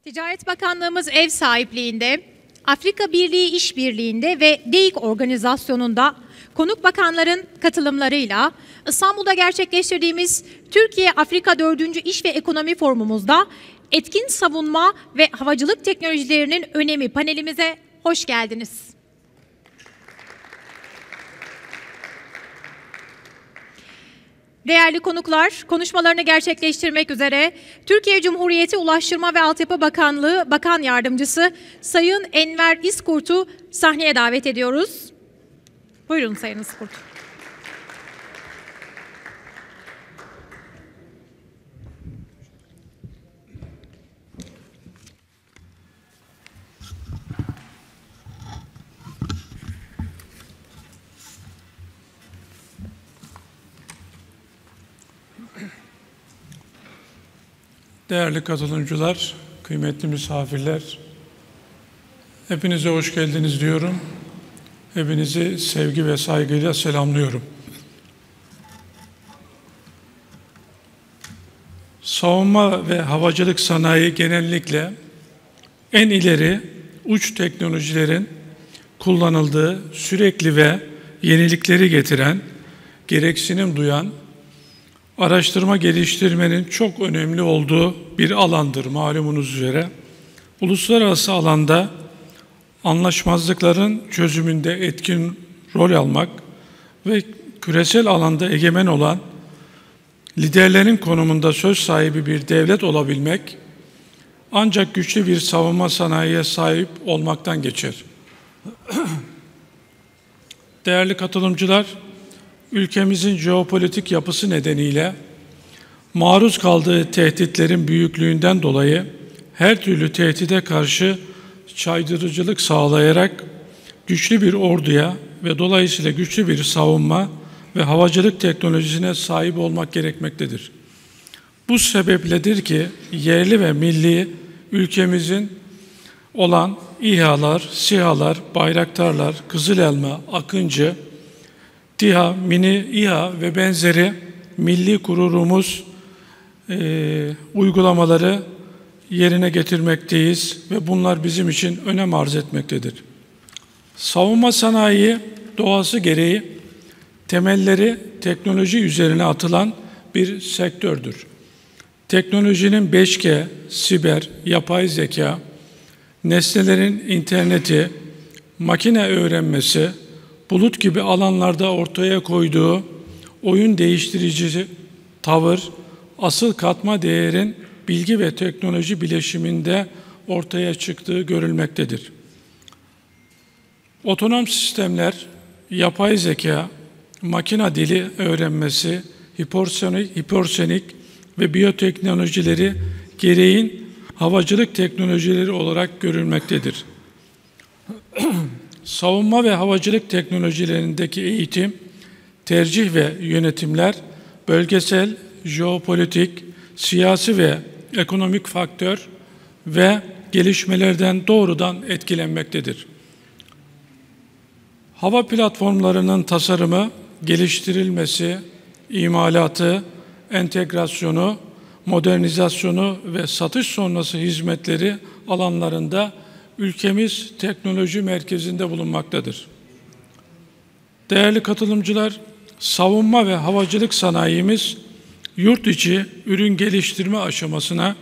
Ticaret Bakanlığımız ev sahipliğinde, Afrika Birliği İşbirliği'nde ve DEİK organizasyonunda konuk bakanların katılımlarıyla İstanbul'da gerçekleştirdiğimiz Türkiye-Afrika 4. İş ve Ekonomi Forumumuzda etkin savunma ve havacılık teknolojilerinin önemi panelimize hoş geldiniz. Değerli konuklar, konuşmalarını gerçekleştirmek üzere Türkiye Cumhuriyeti Ulaştırma ve Altyapı Bakanlığı Bakan Yardımcısı Sayın Enver İzkurt'u sahneye davet ediyoruz. Buyurun Sayın İzkurt. Değerli katılımcılar, kıymetli misafirler, hepinize hoş geldiniz diyorum. Hepinizi sevgi ve saygıyla selamlıyorum. Savunma ve havacılık sanayi genellikle en ileri uç teknolojilerin kullanıldığı, sürekli ve yenilikleri getiren, gereksinim duyan, araştırma geliştirmenin çok önemli olduğu bir alandır malumunuz üzere. Uluslararası alanda anlaşmazlıkların çözümünde etkin rol almak ve küresel alanda egemen olan liderlerin konumunda söz sahibi bir devlet olabilmek ancak güçlü bir savunma sanayiye sahip olmaktan geçer. Değerli katılımcılar, ülkemizin jeopolitik yapısı nedeniyle maruz kaldığı tehditlerin büyüklüğünden dolayı her türlü tehdide karşı caydırıcılık sağlayarak güçlü bir orduya ve dolayısıyla güçlü bir savunma ve havacılık teknolojisine sahip olmak gerekmektedir. Bu sebepledir ki yerli ve milli ülkemizin olan İHA'lar, SİHA'lar, Bayraktarlar, Kızılelma, Akıncı, TİHA, Mini İHA ve benzeri milli gururumuz uygulamaları yerine getirmekteyiz ve bunlar bizim için önem arz etmektedir. Savunma sanayi doğası gereği temelleri teknoloji üzerine atılan bir sektördür. Teknolojinin 5G, siber, yapay zeka, nesnelerin interneti, makine öğrenmesi, bulut gibi alanlarda ortaya koyduğu oyun değiştirici tavır, asıl katma değerin bilgi ve teknoloji bileşiminde ortaya çıktığı görülmektedir. Otonom sistemler, yapay zeka, makine dili öğrenmesi, hipersonik ve biyoteknolojileri gereğin havacılık teknolojileri olarak görülmektedir. Savunma ve havacılık teknolojilerindeki eğitim, tercih ve yönetimler bölgesel, jeopolitik, siyasi ve ekonomik faktör ve gelişmelerden doğrudan etkilenmektedir. Hava platformlarının tasarımı, geliştirilmesi, imalatı, entegrasyonu, modernizasyonu ve satış sonrası hizmetleri alanlarında ülkemiz teknoloji merkezinde bulunmaktadır. Değerli katılımcılar, savunma ve havacılık sanayimiz yurt içi ürün geliştirme aşamasına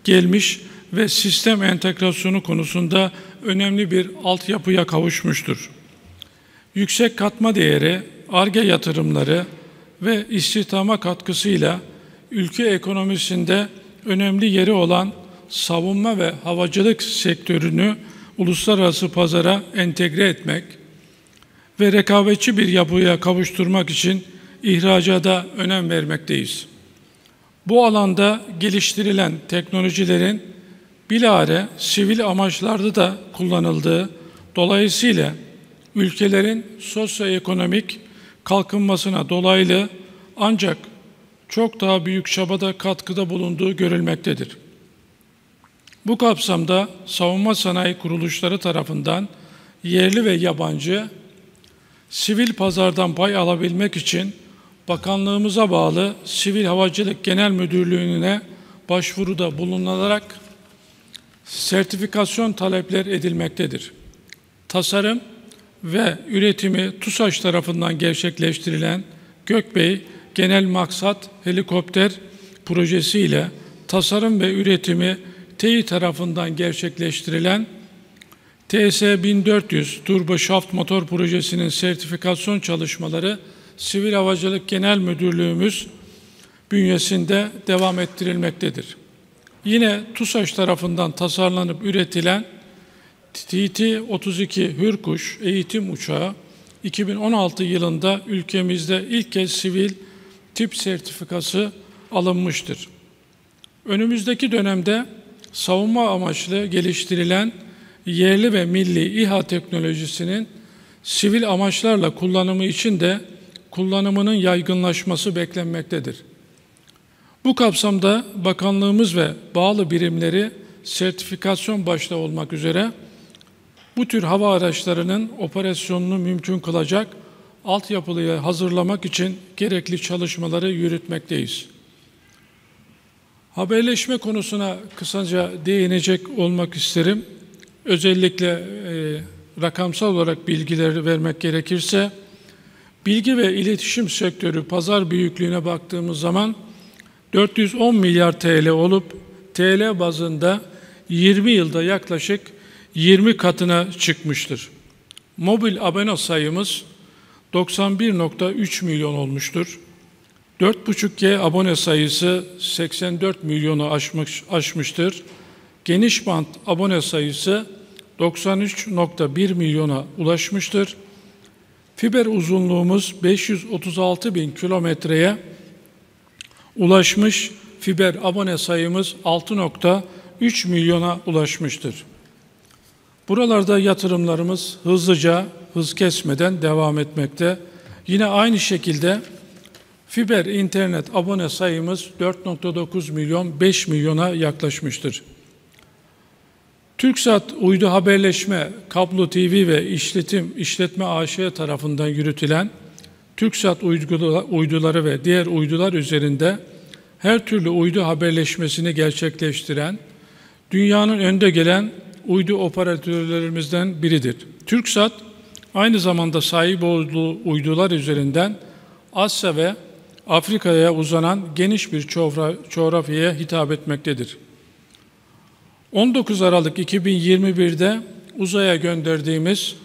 gelmiş ve sistem entegrasyonu konusunda önemli bir altyapıya kavuşmuştur. Yüksek katma değeri, Ar-Ge yatırımları ve istihdama katkısıyla ülke ekonomisinde önemli yeri olan savunma ve havacılık sektörünü uluslararası pazara entegre etmek ve rekabetçi bir yapıya kavuşturmak için ihracata önem vermekteyiz. Bu alanda geliştirilen teknolojilerin bilahare sivil amaçlarda da kullanıldığı, dolayısıyla ülkelerin sosyoekonomik kalkınmasına dolaylı ancak çok daha büyük çabada katkıda bulunduğu görülmektedir. Bu kapsamda savunma sanayi kuruluşları tarafından yerli ve yabancı sivil pazardan pay alabilmek için bakanlığımıza bağlı Sivil Havacılık Genel Müdürlüğü'ne başvuruda bulunularak sertifikasyon talepler edilmektedir. Tasarım ve üretimi TUSAŞ tarafından gerçekleştirilen Gökbey Genel Maksat Helikopter projesi ile tasarım ve üretimi TEİ tarafından gerçekleştirilen TS-1400 Turbo Şaft Motor Projesi'nin sertifikasyon çalışmaları Sivil Havacılık Genel Müdürlüğümüz bünyesinde devam ettirilmektedir. Yine TUSAŞ tarafından tasarlanıp üretilen TT-32 Hürkuş eğitim uçağı 2016 yılında ülkemizde ilk kez sivil tip sertifikası alınmıştır. Önümüzdeki dönemde savunma amaçlı geliştirilen yerli ve milli İHA teknolojisinin sivil amaçlarla kullanımı için de kullanımının yaygınlaşması beklenmektedir. Bu kapsamda bakanlığımız ve bağlı birimleri sertifikasyon başta olmak üzere bu tür hava araçlarının operasyonunu mümkün kılacak altyapıyı hazırlamak için gerekli çalışmaları yürütmekteyiz. Haberleşme konusuna kısaca değinecek olmak isterim. Özellikle rakamsal olarak bilgileri vermek gerekirse, bilgi ve iletişim sektörü pazar büyüklüğüne baktığımız zaman 410 milyar TL olup TL bazında 20 yılda yaklaşık 20 katına çıkmıştır. Mobil abone sayımız 91,3 milyon olmuştur. 4,5G abone sayısı 84 milyonu aşmıştır. Geniş bant abone sayısı 93,1 milyona ulaşmıştır. Fiber uzunluğumuz 536 bin kilometreye ulaşmış, fiber abone sayımız 6,3 milyona ulaşmıştır. Buralarda yatırımlarımız hızlıca, hız kesmeden devam etmekte. Yine aynı şekilde fiber internet abone sayımız 4,9 milyon, 5 milyona yaklaşmıştır. TürkSat Uydu Haberleşme, Kablo TV ve İşletme AŞ tarafından yürütülen TürkSat uyduları ve diğer uydular üzerinde her türlü uydu haberleşmesini gerçekleştiren dünyanın önde gelen uydu operatörlerimizden biridir. TürkSat aynı zamanda sahip olduğu uydular üzerinden Asya ve Afrika'ya uzanan geniş bir coğrafyaya hitap etmektedir. 19 Aralık 2021'de uzaya gönderdiğimiz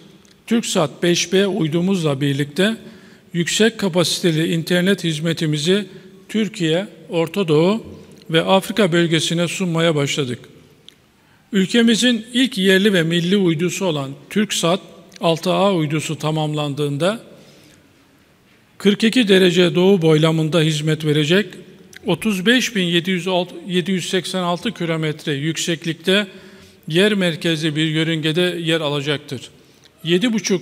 TürkSat 5B uydumuzla birlikte yüksek kapasiteli internet hizmetimizi Türkiye, Orta Doğu ve Afrika bölgesine sunmaya başladık. Ülkemizin ilk yerli ve milli uydusu olan TürkSat 6A uydusu tamamlandığında 42 derece doğu boylamında hizmet verecek, 35.786 kilometre yükseklikte yer merkezli bir yörüngede yer alacaktır. 7,5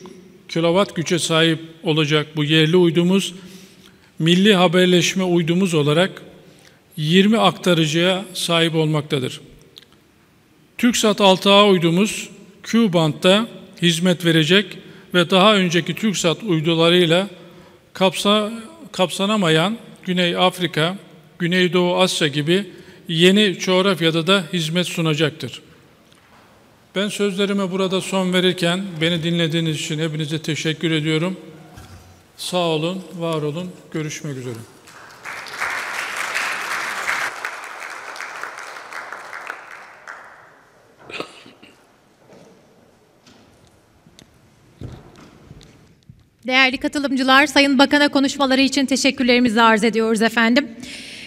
kilowatt güce sahip olacak bu yerli uydumuz, milli haberleşme uydumuz olarak 20 aktarıcıya sahip olmaktadır. TürkSat 6A uydumuz Q-band'da hizmet verecek ve daha önceki TürkSat uydularıyla kapsanamayan Güney Afrika, Güneydoğu Asya gibi yeni coğrafyada da hizmet sunacaktır. Ben sözlerime burada son verirken beni dinlediğiniz için hepinize teşekkür ediyorum. Sağ olun, var olun, görüşmek üzere. Değerli katılımcılar, Sayın Bakan'a konuşmaları için teşekkürlerimizi arz ediyoruz efendim.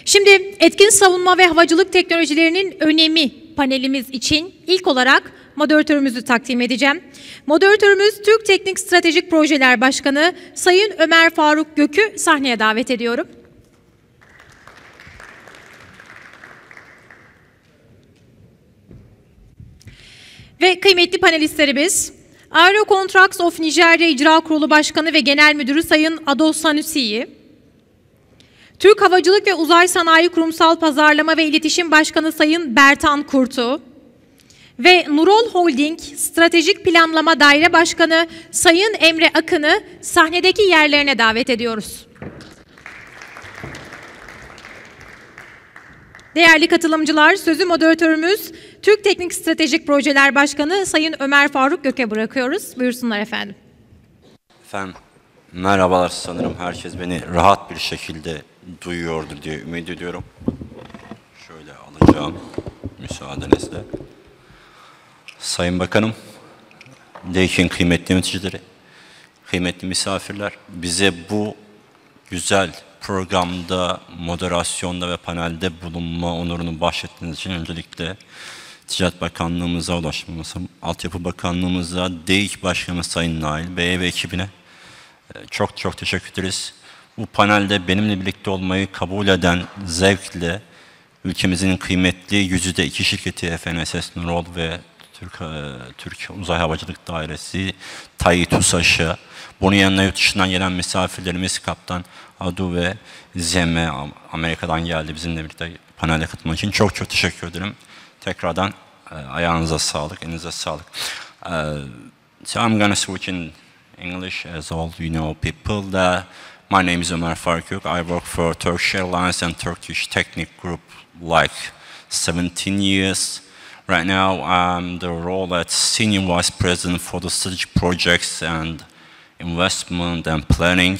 Şimdi etkin savunma ve havacılık teknolojilerinin önemi panelimiz için ilk olarak moderatörümüzü takdim edeceğim. Moderatörümüz Türk Teknik Stratejik Projeler Başkanı Sayın Ömer Faruk Gök'ü sahneye davet ediyorum. Ve kıymetli panelistlerimiz, Aero Contracts of Nigeria İcra Kurulu Başkanı ve Genel Müdürü Sayın Ado Sanusi'yi, Türk Havacılık ve Uzay Sanayi Kurumsal Pazarlama ve İletişim Başkanı Sayın Bertan Kurt'u ve Nurol Holding Stratejik Planlama Daire Başkanı Sayın Emre Akın'ı sahnedeki yerlerine davet ediyoruz. Değerli katılımcılar, sözü moderatörümüz Türk Teknik Stratejik Projeler Başkanı Sayın Ömer Faruk Gök'e bırakıyoruz. Buyursunlar efendim. Efendim, merhabalar. Sanırım herkes beni rahat bir şekilde duyuyordur diye ümit ediyorum. Şöyle alacağım müsaadenizle. Sayın Bakanım, DEİK'in kıymetli yöneticileri, kıymetli misafirler, bize bu güzel programda, moderasyonda ve panelde bulunma onurunu bahşettiğiniz için öncelikle Ticaret Bakanlığımıza, Ulaştırma Altyapı Bakanlığımıza, DEİK Başkanı Sayın Nail Bey'e ve ekibine çok çok teşekkür ederiz. Bu panelde benimle birlikte olmayı kabul eden zevkle ülkemizin kıymetli yüzde 2 şirketi FNSS Nurol ve Türk Uzay Havacılık Dairesi, TAİ TUSAŞ'ı, bunun yanına yurt dışından gelen misafirlerimiz Kaptan Adu ve Zeme Amerika'dan geldi bizimle birlikte panele katılmak için. Çok çok teşekkür ederim. Tekrardan ayağınıza sağlık, elinize sağlık. So I'm going to switch in English, as all you know people. That my name is Ömer Faruk Gök. I work for Turkish Airlines and Turkish Technic Group like 17 years. Right now, I'm the role as Senior Vice President for the Strategic Projects and Investment and Planning.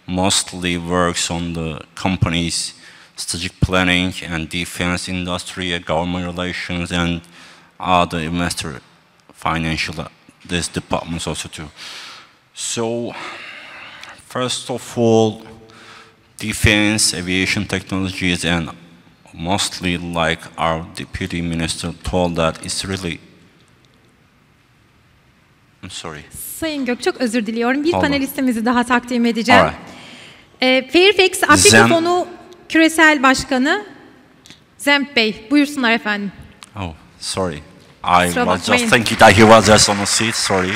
Mostly works on the company's strategic planning and defense industry, government relations, and other investor financial this departments also too. So, first of all, defense, aviation technologies, and mostly like our deputy minister told that it's really, I'm sorry. Sayın Gök, çok özür diliyorum. Bir Pardon. panelistimizi daha takdim edeceğim. Alright. Fairfax Afrika Fonu Küresel Başkanı Zemp Bey. Buyursunlar efendim. Oh, sorry. I was just thinking that he was just on the seat, sorry.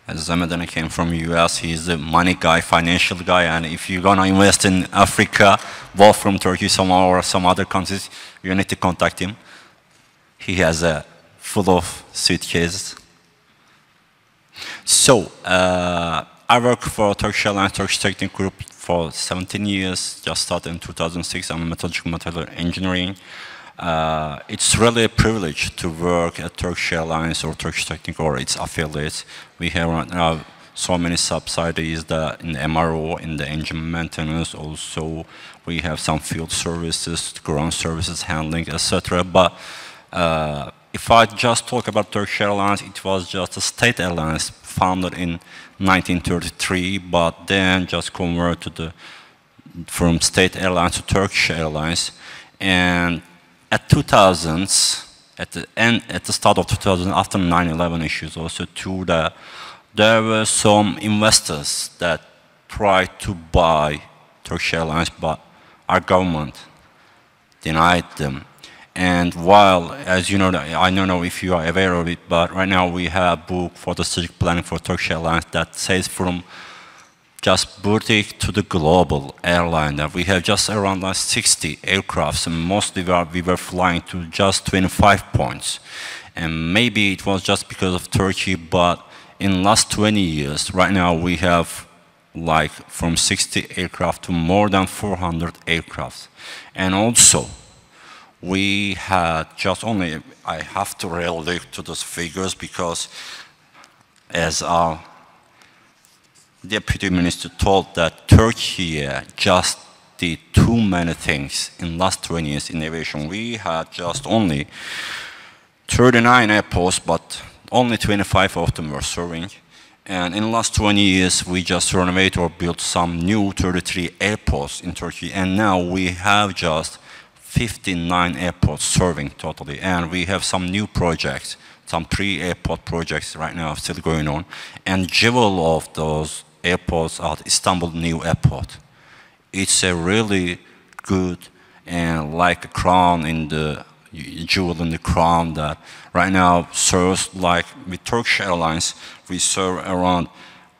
As Zemeden came from US, he's the money guy, financial guy, and if you're gonna invest in Africa, both from Turkey, or some other countries, you need to contact him. He has a full of suitcases. So, I work for Turkish Airlines, Turkish Technic Group for 17 years, just started in 2006. I'm a metallurgical material engineering. It's really a privilege to work at Turkish Airlines or Turkish Technic or its affiliates. We have right now so many subsidiaries that in the MRO, in the engine maintenance, also we have some field services, ground services, handling, etc. But if I just talk about Turkish Airlines, it was just a state airlines founded in 1933, but then just converted from state airlines to Turkish Airlines. And at 2000s, at the start of 2000, after 9/11 issues, also too, there were some investors that tried to buy Turkish Airlines, but our government denied them. And while, as you know, I don't know if you are aware of it, but right now we have a book for the strategic planning for Turkish Airlines that says from just boutique to the global airline that we have just around 60 aircrafts, and mostly we were flying to just 25 points. And maybe it was just because of Turkey, but in last 20 years, right now we have like from 60 aircraft to more than 400 aircrafts. And also, we had just only, I have to really look to those figures because as our Deputy Minister told that Turkey just did too many things in last 20 years in aviation. We had just only 39 airports, but only 25 of them were serving. And in the last 20 years, we just renovated or built some new 33 airports in Turkey. And now we have just 59 airports serving totally. And we have some new projects, some 3 airport projects right now still going on. And jewel of those airports are Istanbul New Airport. It's a really good and like a crown in the jewel in the crown that right now serves, like with Turkish Airlines, we serve around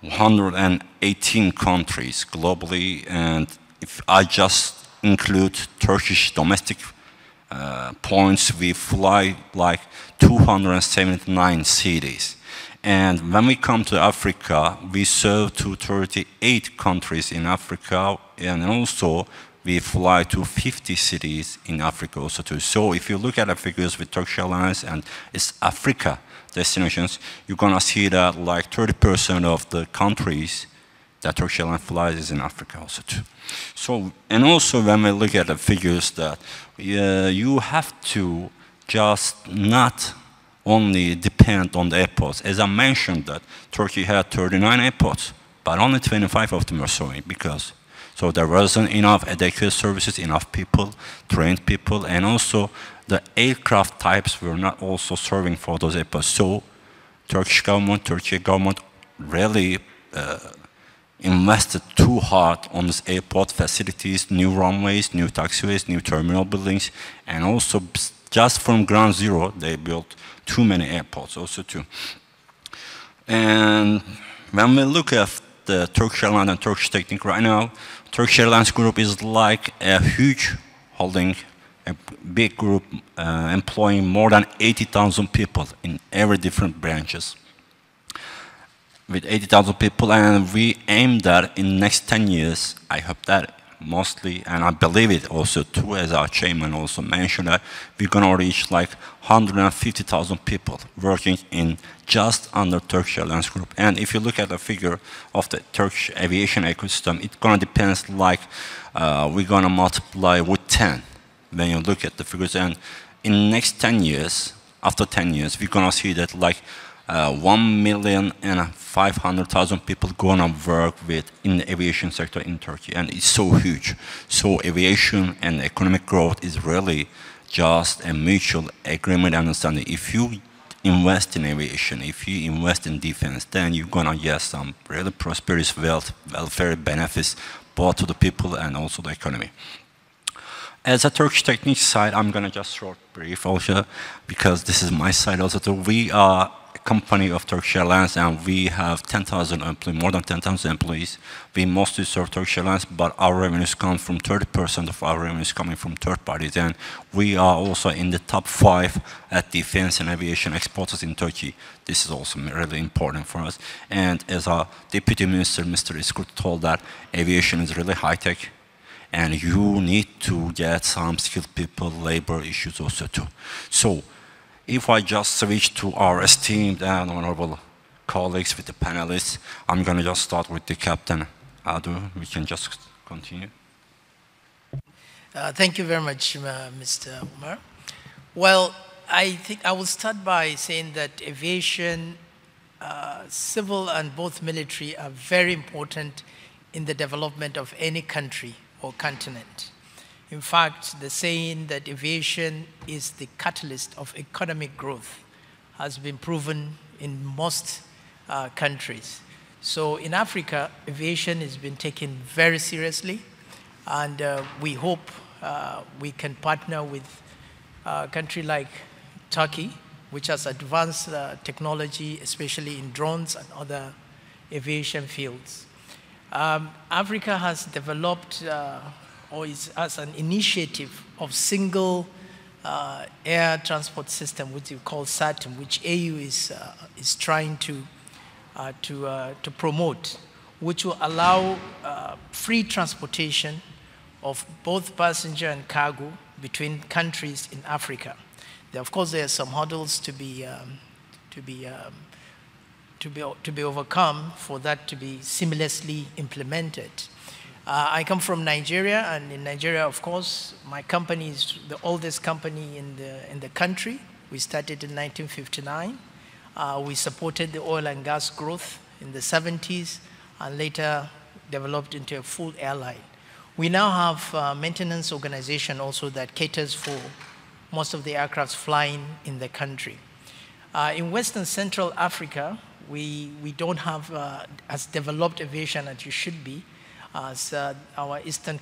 118 countries globally, and if I just include Turkish domestic points, we fly like 279 cities. And when we come to Africa, we serve to 38 countries in Africa, and also we fly to 50 cities in Africa also too. So if you look at the figures with Turkish Airlines and its Africa destinations, you're gonna see that like 30% of the countries that Turkish Airlines flies is in Africa also too. So, and also when we look at the figures that you have to just not only depend on the airports. As I mentioned that Turkey had 39 airports, but only 25 of them are showing because so there wasn't enough adequate services, enough people, trained people, and also the aircraft types were not also serving for those airports. So Turkish government really invested too hard on this airport facilities, new runways, new taxiways, new terminal buildings, and also just from ground zero, they built too many airports also too. And when we look at the Turkish Airlines and Turkish Technic right now, Turkish Airlines Group is like a huge holding, a big group employing more than 80,000 people in every different branches. With 80,000 people, and we aim that in the next 10 years, I hope that mostly, and I believe it also too, as our chairman also mentioned, that we're gonna reach like 150,000 people working in just under Turkish Airlines Group. And if you look at the figure of the Turkish aviation ecosystem, it's gonna depend like we're gonna multiply with 10 when you look at the figures. And in the next 10 years, after 10 years, we're gonna see that like 1,500,000 people gonna work with in the aviation sector in Turkey, and it's so huge. So aviation and economic growth is really just a mutual agreement understanding. If you invest in aviation, if you invest in defense, then you're gonna get some really prosperous welfare benefits both to the people and also the economy. As a Turkish Technique side, I'm gonna just short brief also because this is my side also too. We are company of Turkish Airlines, and we have 10,000 employees, more than 10,000 employees. We mostly serve Turkish Airlines, but our revenues come from 30% of our revenues coming from third parties, and we are also in the top 5 at defense and aviation exporters in Turkey. This is also really important for us. And as our Deputy Minister, Mr. Iskut, told that aviation is really high-tech, and you need to get some skilled people, labor issues also too. So, if I just switch to our esteemed and honorable colleagues with the panelists, I'm going to just start with the Captain Adu. We can just continue. Thank you very much, Mr. Umar. Well, I think I will start by saying that aviation, civil and both military, are very important in the development of any country or continent. In fact, the saying that aviation is the catalyst of economic growth has been proven in most countries. So in Africa, aviation has been taken very seriously, and we hope we can partner with a country like Turkey, which has advanced technology, especially in drones and other aviation fields. Africa has developed or is as an initiative of single air transport system, which we call SATM, which AU is trying to promote, which will allow free transportation of both passenger and cargo between countries in Africa. Of course, there are some hurdles to be overcome for that to be seamlessly implemented. I come from Nigeria, and in Nigeria, of course, my company is the oldest company in the country. We started in 1959. We supported the oil and gas growth in the 70s, and later developed into a full airline. We now have a maintenance organization also that caters for most of the aircrafts flying in the country. In Western Central Africa, we don't have as developed aviation as you should be, as our Eastern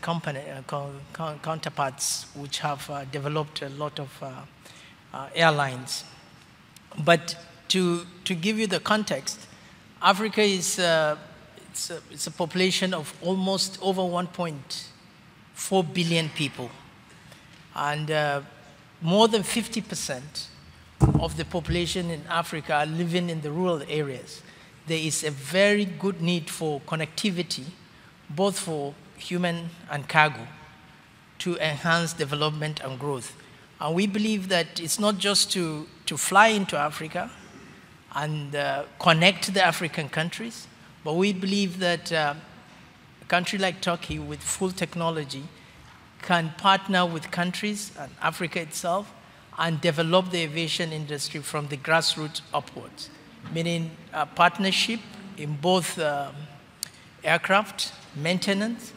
counterparts, which have developed a lot of airlines. But to give you the context, Africa is it's a population of almost over 1.4 billion people, and more than 50% of the population in Africa are living in the rural areas. There is a very good need for connectivity, both for human and cargo. to enhance development and growth. And we believe that it's not just to fly into Africa and connect the African countries, but we believe that a country like Turkey with full technology can partner with countries and Africa itself and develop the aviation industry from the grassroots upwards, meaning a partnership in both aircraft, maintenance,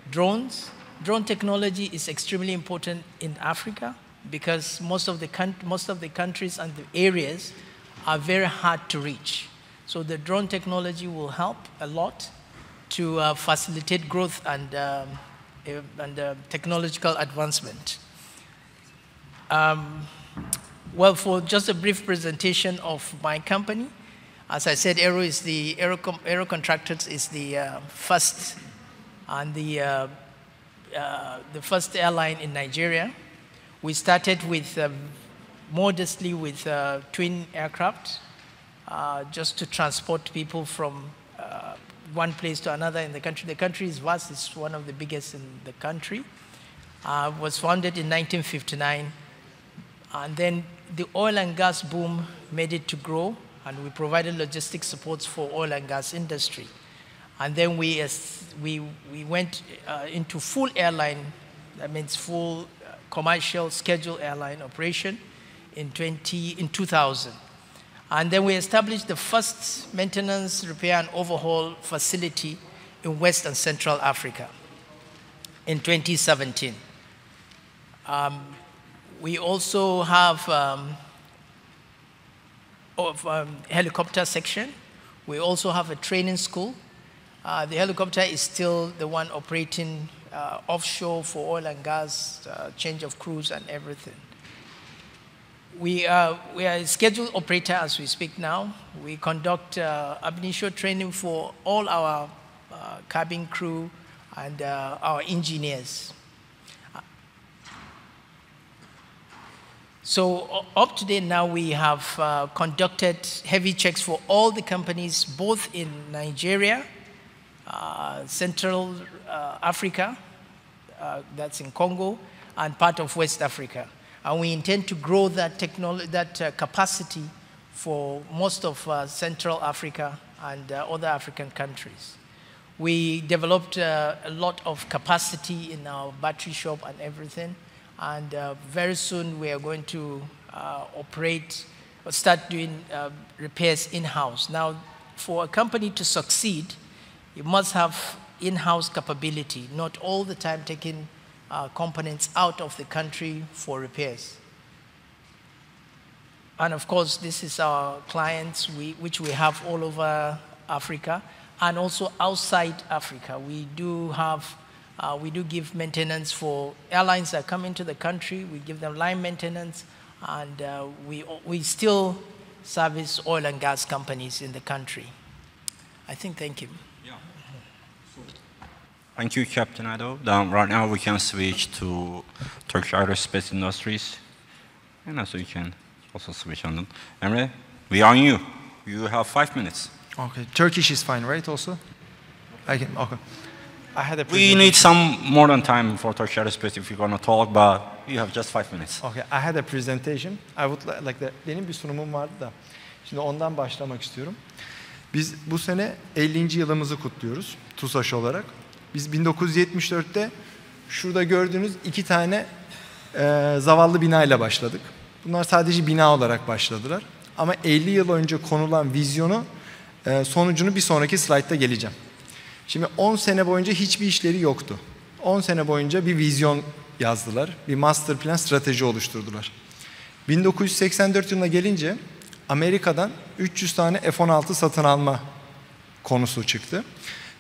drones. Drone technology is extremely important in Africa because most of the countries and the areas are very hard to reach. So the drone technology will help a lot to facilitate growth and technological advancement. Well, for just a brief presentation of my company, as I said, Aero Contractors is the first and the first airline in Nigeria. We started with modestly with twin aircraft, just to transport people from one place to another in the country. The country is vast; it's one of the biggest in the country. Was founded in 1959, and then the oil and gas boom made it to grow, and we provided logistics supports for oil and gas industry. And then we went into full airline, that means full commercial scheduled airline operation in 2000. And then we established the first maintenance, repair, and overhaul facility in West and Central Africa in 2017. We also have helicopter section. We also have a training school. The helicopter is still the one operating offshore for oil and gas, change of crews and everything. We are a scheduled operator as we speak now. We conduct ab initio training for all our cabin crew and our engineers. So up to date now, we have conducted heavy checks for all the companies, both in Nigeria, Central Africa, that's in Congo, and part of West Africa. And we intend to grow that capacity for most of Central Africa and other African countries. We developed a lot of capacity in our battery shop and everything. And very soon we are going to start doing repairs in-house. Now, for a company to succeed, you must have in-house capability, not all the time taking components out of the country for repairs. And of course, this is our clients, which we have all over Africa, and also outside Africa. We do give maintenance for airlines that come into the country. We give them line maintenance, and we still service oil and gas companies in the country. I think, thank you. Yeah. Thank you, Captain Ado. Right now we can switch to Turkish aerospace industries, and also you can also switch on them. Emre, we are on you. You have 5 minutes. Okay, Turkish is fine, right? Also, I can. Okay. I had a We need some more than time for Turkish aerospace if you're going to talk, but you have just 5 minutes. Okay, I had a presentation. I would like that. Benim bir sunumum vardı da. Şimdi ondan başlamak istiyorum. Biz bu sene 50. yılımızı kutluyoruz TUSAŞ olarak. Biz 1974'te şurada gördüğünüz 2 tane zavallı binayla başladık. Bunlar sadece bina olarak başladılar. Ama 50 yıl önce konulan vizyonu sonucunu bir sonraki slaytta geleceğim. Şimdi 10 sene boyunca hiçbir işleri yoktu. 10 sene boyunca bir vizyon yazdılar. Bir master plan strateji oluşturdular. 1984 yılına gelince Amerika'dan 300 tane F-16 satın alma konusu çıktı.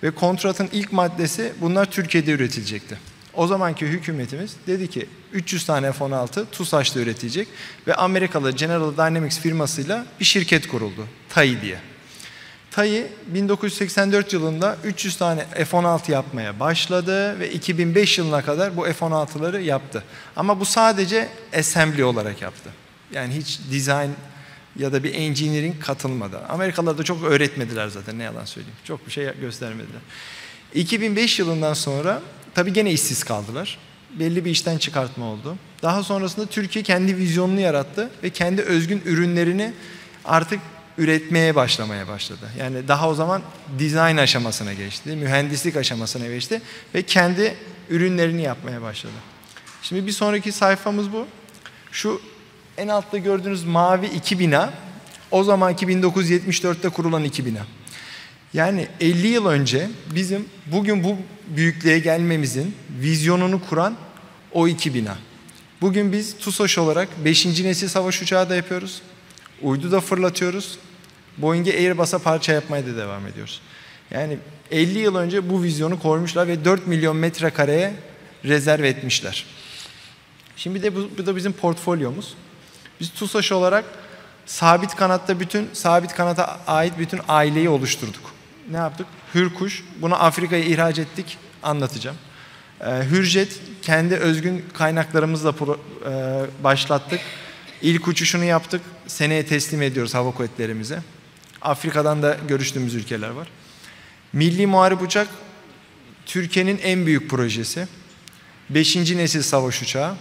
Ve kontratın ilk maddesi bunlar Türkiye'de üretilecekti. O zamanki hükümetimiz dedi ki 300 tane F-16 TUSAŞ'ta üretilecek ve Amerikalı General Dynamics firmasıyla bir şirket kuruldu. TAI diye. TAI 1984 yılında 300 tane F-16 yapmaya başladı ve 2005 yılına kadar bu F-16'ları yaptı. Ama bu sadece assembly olarak yaptı. Yani hiç design ya da bir engineering katılmadı. Amerikalılar da çok öğretmediler zaten, ne yalan söyleyeyim. Çok bir şey göstermediler. 2005 yılından sonra tabii gene işsiz kaldılar. belli bir işten çıkartma oldu. Daha sonrasında Türkiye kendi vizyonunu yarattı ve kendi özgün ürünlerini artık üretmeye başladı. Yani daha o zaman dizayn aşamasına geçti, mühendislik aşamasına geçti ve kendi ürünlerini yapmaya başladı. Şimdi bir sonraki sayfamız bu. Şu en altta gördüğünüz mavi iki bina, o zamanki 1974'te kurulan iki bina. Yani 50 yıl önce bizim bugün bu büyüklüğe gelmemizin vizyonunu kuran o iki bina. Bugün biz TUSAŞ olarak 5. nesil savaş uçağı da yapıyoruz. Uydu da fırlatıyoruz. Boeing'e Airbus'a parça yapmaya da devam ediyoruz. Yani 50 yıl önce bu vizyonu koymuşlar ve 4 milyon metrekareye rezerv etmişler. Şimdi de bu da bizim portfolyomuz. Biz TUSAŞ olarak sabit kanata ait bütün aileyi oluşturduk. Ne yaptık? Hürkuş, bunu Afrika'ya ihraç ettik, anlatacağım. Hürjet, kendi özgün kaynaklarımızla başlattık. İlk uçuşunu yaptık, seneye teslim ediyoruz hava kuvvetlerimize. Afrika'dan da görüştüğümüz ülkeler var. Milli Muharip Uçak, Türkiye'nin en büyük projesi. 5. nesil savaş uçağı.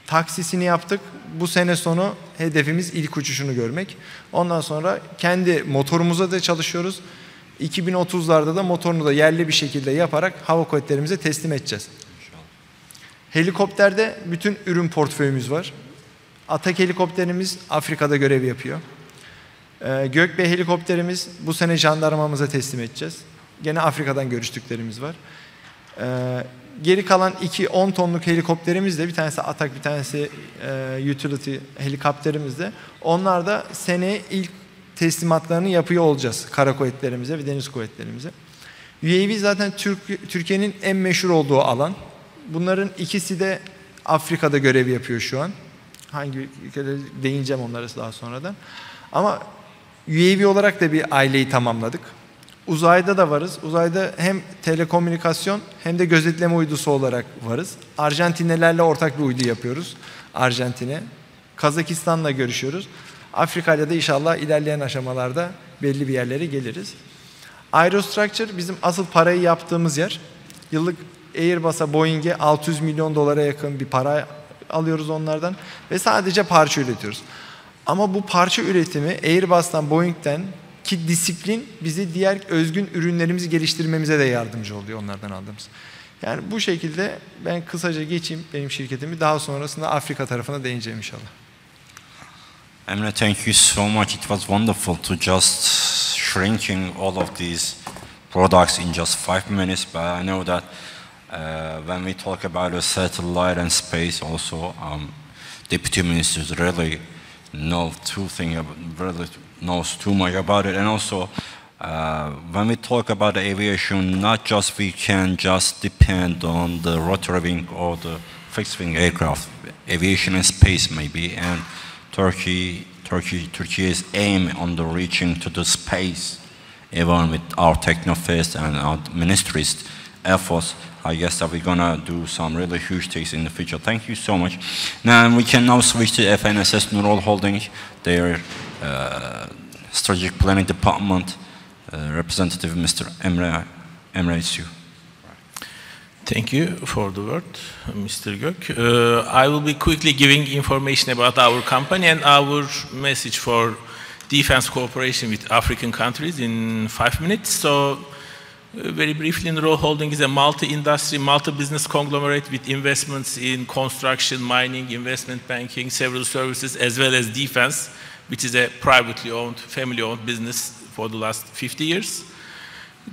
Taksisini yaptık. Bu sene sonu hedefimiz ilk uçuşunu görmek. Ondan sonra kendi motorumuza da çalışıyoruz. 2030'larda da motorunu da yerli bir şekilde yaparak hava kuvvetlerimize teslim edeceğiz. Helikopterde bütün ürün portföyümüz var. Atak helikopterimiz Afrika'da görev yapıyor. Gökbey helikopterimiz bu sene jandarmamıza teslim edeceğiz. Gene Afrika'dan görüştüklerimiz var. Geri kalan 10 tonluk helikopterimiz de, bir tanesi Atak, bir tanesi utility helikopterimiz de. Onlar da seneye ilk teslimatlarını yapıyor olacağız kara kuvvetlerimize ve deniz kuvvetlerimize. UAV zaten Türkiye'nin en meşhur olduğu alan. Bunların ikisi de Afrika'da görev yapıyor şu an. Hangi ülkelere değineceğim onlara daha sonradan. Ama UAV olarak da bir aileyi tamamladık. Uzayda da varız. Uzayda hem telekomünikasyon hem de gözetleme uydusu olarak varız. Arjantinlilerle ortak bir uydu yapıyoruz. Arjantin'e. Kazakistan'la görüşüyoruz. Afrika'yla da inşallah ilerleyen aşamalarda belli bir yerlere geliriz. Aerostructure bizim asıl parayı yaptığımız yer. Yıllık Airbus'a, Boeing'e 600 milyon dolara yakın bir para alıyoruz onlardan ve sadece parça üretiyoruz. Ama bu parça üretimi Airbus'tan, Boeing'den ki disiplin bizi diğer özgün ürünlerimizi geliştirmemize de yardımcı oluyor onlardan aldığımız. Yani bu şekilde ben kısaca geçeyim benim şirketimi. Daha sonrasında Afrika tarafına değineceğim inşallah. Emre, thank you so much. It was wonderful to just shrinking all of these products in just 5 minutes. But I know that when we talk about a satellite and space also, Deputy Ministers really knows too much about it. And also, when we talk about aviation, not just we can just depend on the rotary wing or the fixed wing aircraft. Aviation and space maybe, and Turkey's aim on the reaching to the space, even with our Technofest and our ministry's efforts, I guess that we're gonna do some really huge things in the future. Thank you so much. Now we can now switch to FNSS Nurol Holding, their strategic planning department representative, Mr. Emre, it's you. Thank you for the word, Mr. Gök. I will be quickly giving information about our company and our message for defense cooperation with African countries in 5 minutes. So, very briefly, Nurol Holding is a multi-industry, multi-business conglomerate with investments in construction, mining, investment banking, several services, as well as defense, which is a privately owned, family-owned business for the last 50 years.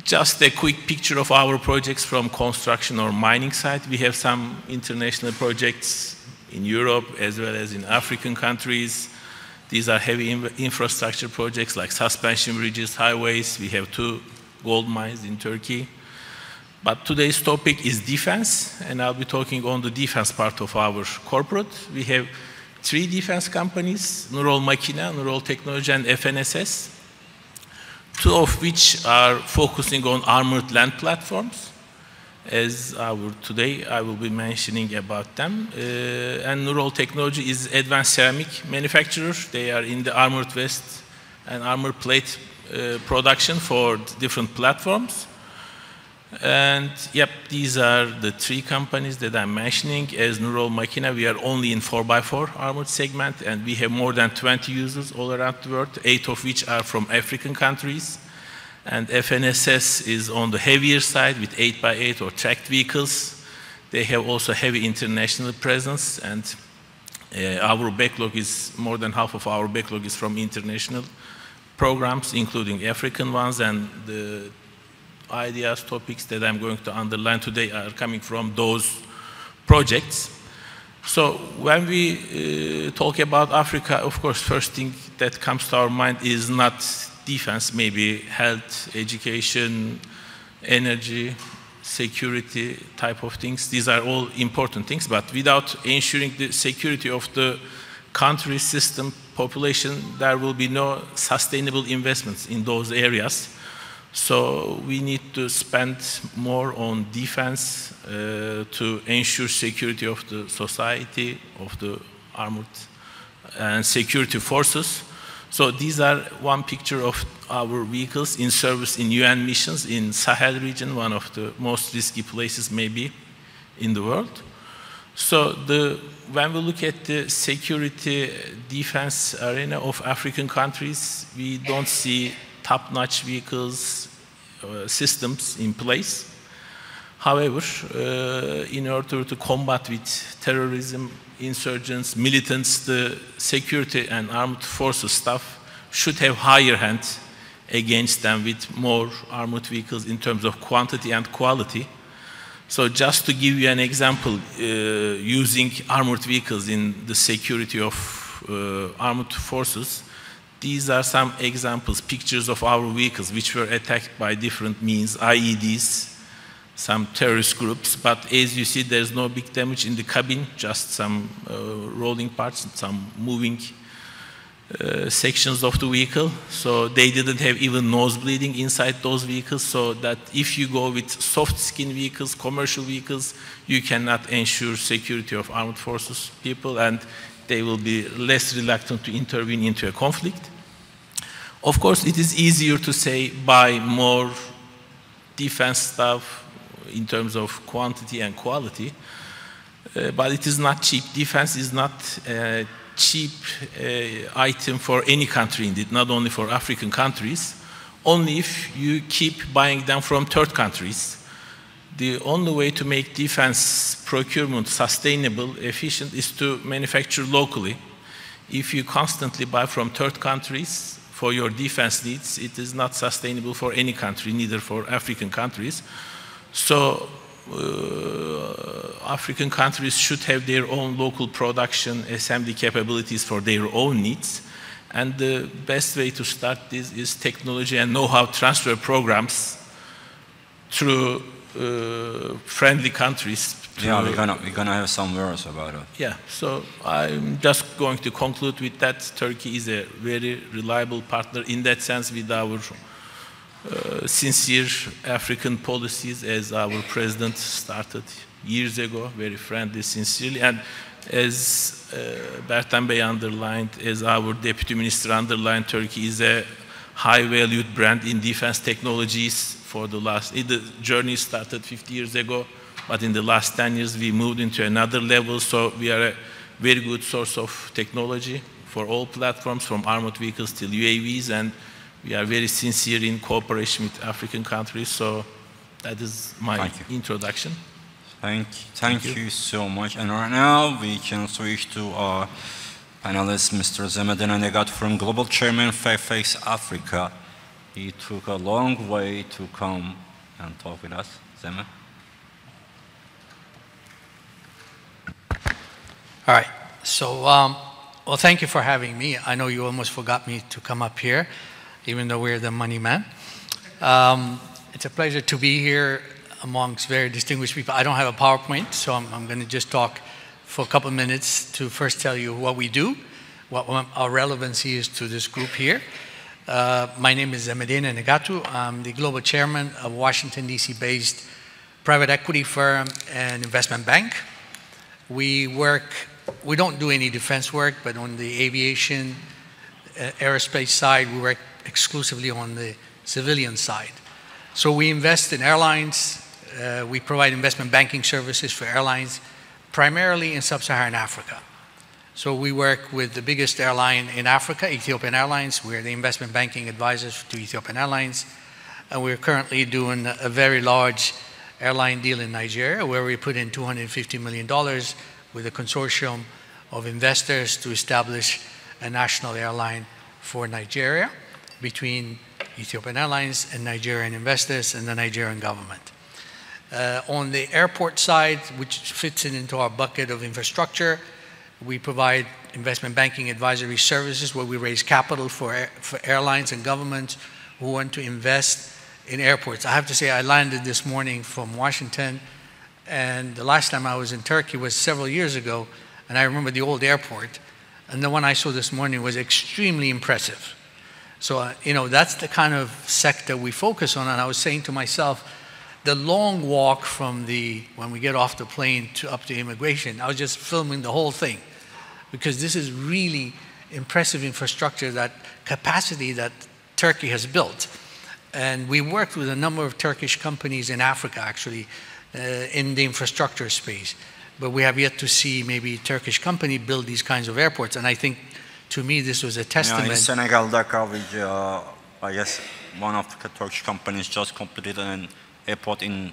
Just a quick picture of our projects from construction or mining side. We have some international projects in Europe as well as in African countries. These are heavy infrastructure projects like suspension bridges, highways. We have 2 gold mines in Turkey. But today's topic is defense, and I'll be talking on the defense part of our corporate. We have 3 defense companies, Nurol Makina, Nurol Teknoloji, and FNSS. 2 of which are focusing on armored land platforms. Today I will be mentioning about them. And Nurol Teknoloji is advanced ceramic manufacturer. They are in the armored vest and armored plate production for different platforms. And yep, these are the three companies that I'm mentioning. As Nurol Makina, we are only in 4x4 armored segment, and we have more than 20 users all around the world, 8 of which are from African countries. And FNSS is on the heavier side with 8x8 or tracked vehicles. They have also heavy international presence, and our backlog is, more than half of our backlog is from international programs, including African ones, and the ideas, topics that I'm going to underline today are coming from those projects. So when we talk about Africa, of course, first thing that comes to our mind is not defense, maybe health, education, energy, security type of things. These are all important things, but without ensuring the security of the country, system, population, there will be no sustainable investments in those areas. So we need to spend more on defense to ensure security of the society, of the armored and security forces. So these are one picture of our vehicles in service in UN missions in Sahel region, one of the most risky places maybe in the world. So when we look at the security defense arena of African countries, we don't see top-notch vehicles, systems in place. However, in order to combat with terrorism, insurgents, militants, the security and armed forces staff should have higher hand against them with more armored vehicles in terms of quantity and quality. So just to give you an example, using armored vehicles in the security of armed forces, these are some examples, pictures of our vehicles which were attacked by different means, IEDs, some terrorist groups, but as you see, there's no big damage in the cabin, just some rolling parts, some moving sections of the vehicle. So they didn't have even nose bleeding inside those vehicles, so that if you go with soft skin vehicles, commercial vehicles, you cannot ensure security of armed forces people, and they will be less reluctant to intervene into a conflict. Of course, it is easier to say buy more defense stuff in terms of quantity and quality, but it is not cheap. Defense is not a cheap item for any country indeed, not only for African countries, only if you keep buying them from third countries. The only way to make defense procurement sustainable, efficient, is to manufacture locally. If you constantly buy from third countries for your defense needs, it is not sustainable for any country, neither for African countries. So African countries should have their own local production, assembly capabilities for their own needs. And the best way to start this is technology and know-how transfer programs through friendly countries. Yeah, we're gonna have some words about it. Yeah, so I'm just going to conclude with that. Turkey is a very reliable partner in that sense with our sincere African policies, as our president started years ago, very friendly, sincerely. And as Bertan Bey underlined, as our deputy minister underlined, Turkey is a high-valued brand in defense technologies. For the journey started 50 years ago, but in the last 10 years we moved into another level, so we are a very good source of technology for all platforms, from armored vehicles till UAVs, and we are very sincere in cooperation with African countries, so that is my introduction. Thank you so much. And right now we can switch to our panelist, Mr. Zemedine Negat from Global Chairman Fairfax Africa. He took a long way to come and talk with us. Zeme? All right. So, well, thank you for having me. I know you almost forgot me to come up here, even though we're the money man. It's a pleasure to be here amongst very distinguished people. I don't have a PowerPoint, so I'm going to just talk for a couple of minutes to first tell you what we do, what our relevancy is to this group here. My name is Zemedine Negatu. I'm the global chairman of Washington, D.C.-based private equity firm and investment bank. We don't do any defense work, but on the aviation, aerospace side, we work exclusively on the civilian side. So we invest in airlines. We provide investment banking services for airlines, primarily in sub-Saharan Africa. So we work with the biggest airline in Africa, Ethiopian Airlines. We're the investment banking advisors to Ethiopian Airlines. And we're currently doing a very large airline deal in Nigeria where we put in $250 million with a consortium of investors to establish a national airline for Nigeria between Ethiopian Airlines and Nigerian investors and the Nigerian government. On the airport side, which fits into our bucket of infrastructure, we provide investment banking advisory services where we raise capital for airlines and governments who want to invest in airports. I have to say, I landed this morning from Washington, and the last time I was in Turkey was several years ago, and I remember the old airport, and the one I saw this morning was extremely impressive. So, you know, that's the kind of sector we focus on, and I was saying to myself, the long walk from when we get off the plane up to immigration, I was just filming the whole thing, because this is really impressive infrastructure, that capacity that Turkey has built. And we worked with a number of Turkish companies in Africa, actually, in the infrastructure space. But we have yet to see maybe a Turkish company build these kinds of airports. And I think, to me, this was a testament. Yeah, in Senegal, Dakar, I guess one of the Turkish companies just completed an airport in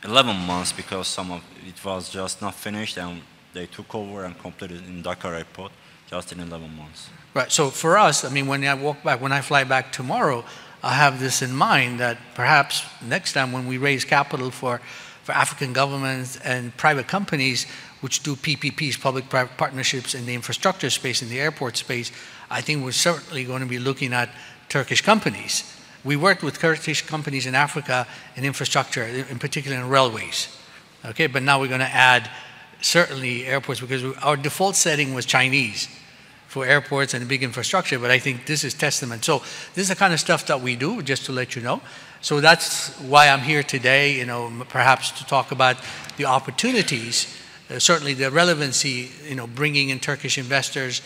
11 months because it was just not finished, and they took over and completed in Dakar airport just in 11 months. Right. So for us, I mean, when I fly back tomorrow, I have this in mind that perhaps next time when we raise capital for African governments and private companies which do PPPs, public-private partnerships in the infrastructure space, in the airport space, I think we're certainly going to be looking at Turkish companies. We worked with Turkish companies in Africa in infrastructure, in particular in railways. Okay, but now we're going to add certainly airports, because our default setting was Chinese for airports and big infrastructure, but I think this is testament. So this is the kind of stuff that we do, just to let you know. So that's why I'm here today, you know, perhaps to talk about the opportunities, certainly the relevancy, you know, bringing in Turkish investors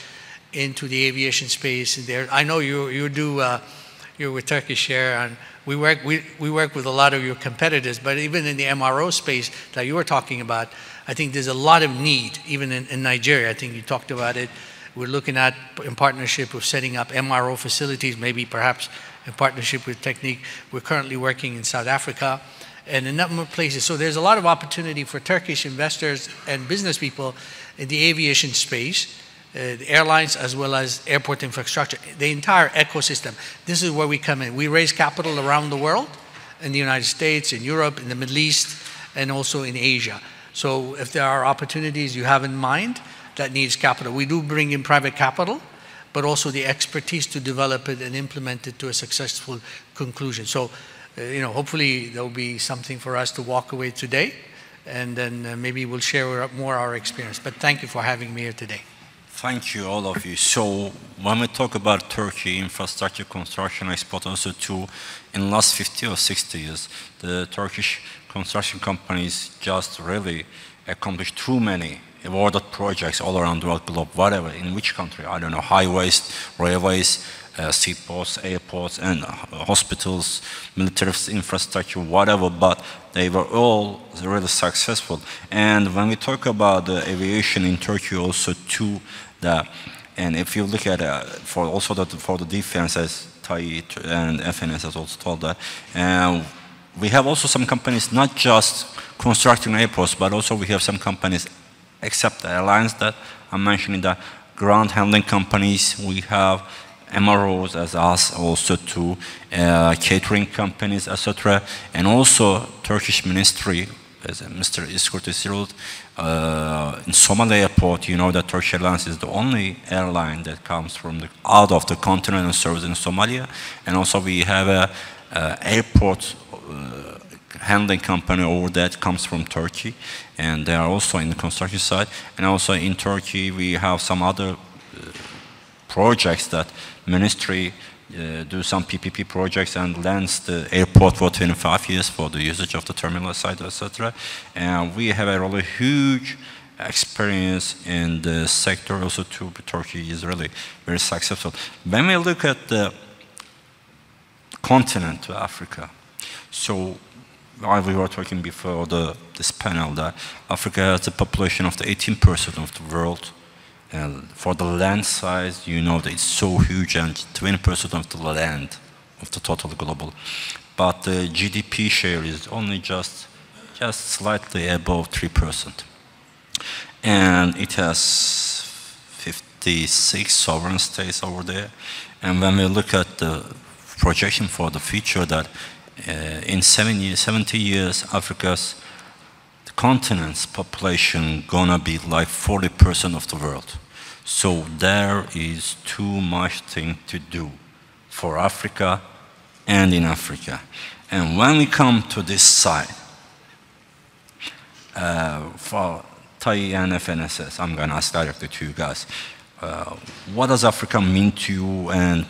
into the aviation space. I know you're with Turkish Air, and we work with a lot of your competitors, but even in the MRO space that you were talking about, I think there's a lot of need, even in Nigeria. I think you talked about it. We're looking at, in partnership with setting up MRO facilities, maybe perhaps in partnership with Technique. We're currently working in South Africa and a number of places. So there's a lot of opportunity for Turkish investors and business people in the aviation space, the airlines, as well as airport infrastructure, the entire ecosystem. This is where we come in. We raise capital around the world, in the United States, in Europe, in the Middle East, and also in Asia. So if there are opportunities you have in mind that needs capital, we do bring in private capital, but also the expertise to develop it and implement it to a successful conclusion. So, you know, hopefully there will be something for us to walk away today, and then maybe we'll share more our experience. But thank you for having me here today. Thank you, all of you. So when we talk about Turkey infrastructure construction export also too, in the last 50 or 60 years, the Turkish construction companies just really accomplished too many awarded projects all around the globe, whatever, in which country, I don't know, highways, railways, seaports, airports, and hospitals, military infrastructure, whatever, but they were all really successful. And when we talk about the aviation in Turkey also too, and if you look at for the defense, as TAI and FNS has also told that, we have also some companies not just constructing airports, but also we have some companies, except the airlines that I'm mentioning, the ground handling companies, we have MROs as us, also to catering companies, etc. And also Turkish ministry, as Mr. Iskurt Isirult, in Somalia airport, you know that Turkish Airlines is the only airline that comes from out of the continent and serves in Somalia. And also we have a airport handling company over that comes from Turkey, and they are also in the construction side. And also in Turkey we have some other projects that ministry do some PPP projects and lends the airport for 25 years for the usage of the terminal site, etc. And we have a really huge experience in the sector also too. Turkey is really very successful. When we look at the continent to Africa, So, while we were talking before this panel, that Africa has a population of the 18% of the world. And for the land size, you know that it's so huge, and 20% of the land of the total global. But the GDP share is only just slightly above 3%. And it has 56 sovereign states over there. And when we look at the projection for the future, that in 70 years, Africa's continent's population gonna be like 40% of the world. So there is too much thing to do for Africa and in Africa. And when we come to this side, for TAI and FNSS, I'm gonna ask directly to you guys, what does Africa mean to you, and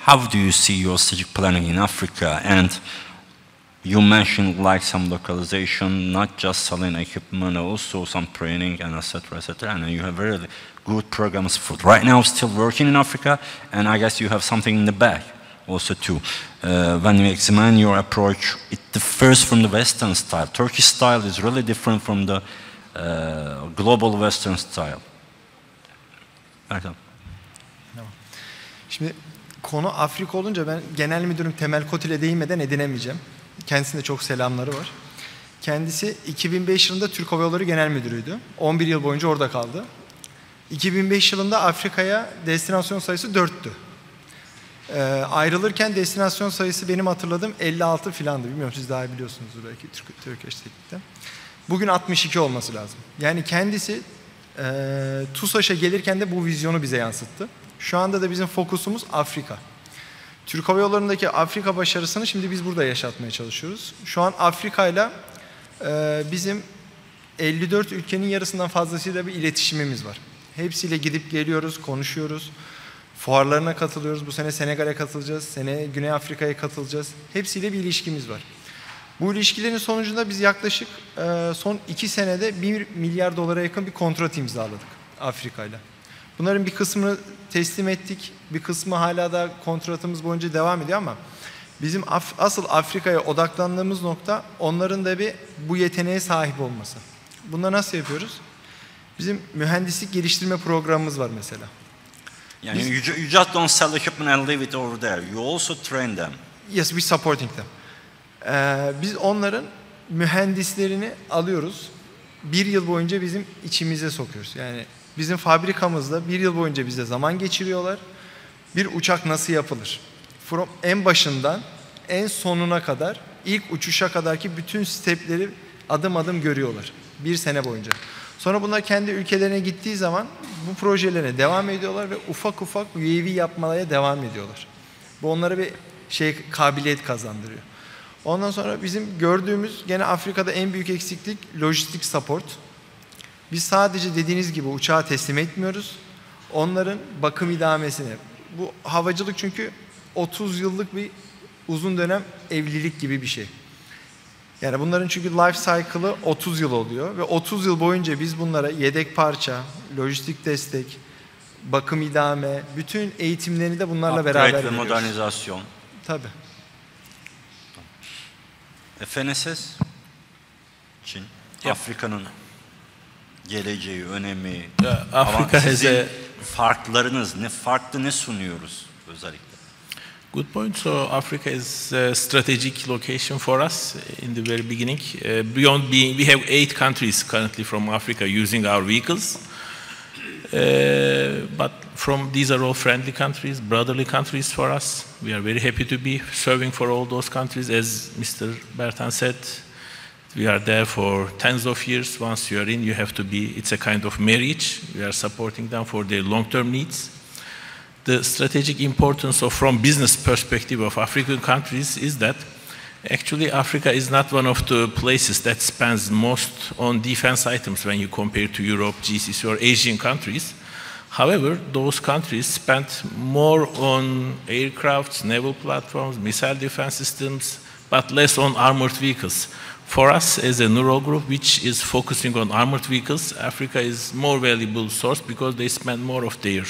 how do you see your strategic planning in Africa? And you mentioned like some localization, not just selling equipment, also some training and etc. And you have very good programs for right now still working in Africa, and I guess you have something in the back also too. When you examine your approach, it differs from the Western style. Turkish style is really different from the global Western style. Şimdi konu Afrika olunca ben genel müdürüm Temel Kotil'e değinmeden edinemeyeceğim. Kendisinde çok selamları var. Kendisi 2005 yılında Türk Hava Yolları Genel Müdürüydü. 11 yıl boyunca orada kaldı. 2005 yılında Afrika'ya destinasyon sayısı 4'tü. Ayrılırken destinasyon sayısı benim hatırladığım 56 filandı. Bilmiyorum, siz daha iyi biliyorsunuzdur belki Turkish Teknik'te. Bugün 62 olması lazım. Yani kendisi TUSAŞ'a gelirken de bu vizyonu bize yansıttı. Şu anda da bizim fokusumuz Afrika. Türk Hava Yolları'ndaki Afrika başarısını şimdi biz burada yaşatmaya çalışıyoruz. Şu an Afrika'yla bizim 54 ülkenin yarısından fazlasıyla bir iletişimimiz var. Hepsiyle gidip geliyoruz, konuşuyoruz. Fuarlarına katılıyoruz. Bu sene Senegal'e katılacağız. Seneye Güney Afrika'ya katılacağız. Hepsiyle bir ilişkimiz var. Bu ilişkilerin sonucunda biz yaklaşık son 2 senede 1 milyar dolara yakın bir kontrat imzaladık Afrika'yla. Bunların bir kısmını teslim ettik. Bir kısmı hala da kontratımız boyunca devam ediyor ama bizim asıl Afrika'ya odaklandığımız nokta onların da bu yeteneğe sahip olması. Bunu nasıl yapıyoruz? Bizim mühendislik geliştirme programımız var mesela. Yani you just don't sell equipment and leave it over there. You also train them. Yes, we supporting them. Biz onların mühendislerini alıyoruz. 1 yıl boyunca bizim içimize sokuyoruz. Yani bizim fabrikamızda 1 yıl boyunca bize zaman geçiriyorlar. Bir uçak nasıl yapılır? En başından en sonuna kadar, ilk uçuşa kadarki bütün stepleri adım adım görüyorlar. 1 sene boyunca. Sonra bunlar kendi ülkelerine gittiği zaman bu projelerine devam ediyorlar ve ufak ufak UAV yapmaya devam ediyorlar. Bu onlara bir kabiliyet kazandırıyor. Ondan sonra bizim gördüğümüz gene Afrika'da en büyük eksiklik lojistik support. Biz sadece dediğiniz gibi uçağı teslim etmiyoruz. Onların bakım idamesini. Bu havacılık çünkü 30 yıllık bir uzun dönem evlilik gibi bir şey. Yani bunların çünkü life cycle'ı 30 yıl oluyor ve 30 yıl boyunca biz bunlara yedek parça, lojistik destek, bakım idame, bütün eğitimlerini de bunlarla beraber veriyoruz. Modernizasyon. Tabii. FNSS için Afrika'nın geleceği, önemi, sizin farklarınız ne, farklı ne sunuyoruz özellikle? Good point. So Africa is a strategic location for us in the very beginning. Beyond being, we have 8 countries currently from Africa using our vehicles. But these are all friendly countries, brotherly countries for us. We are very happy to be serving for all those countries. As Mr. Bertan said, we are there for tens of years. Once you are in, you have to be, it's a kind of marriage. We are supporting them for their long-term needs. The strategic importance from business perspective of African countries is that actually Africa is not one of the places that spends most on defense items when you compare to Europe, GCC or Asian countries. However, those countries spend more on aircrafts, naval platforms, missile defense systems, but less on armored vehicles. For us as a neural group which is focusing on armored vehicles, Africa is more valuable source because they spend more of their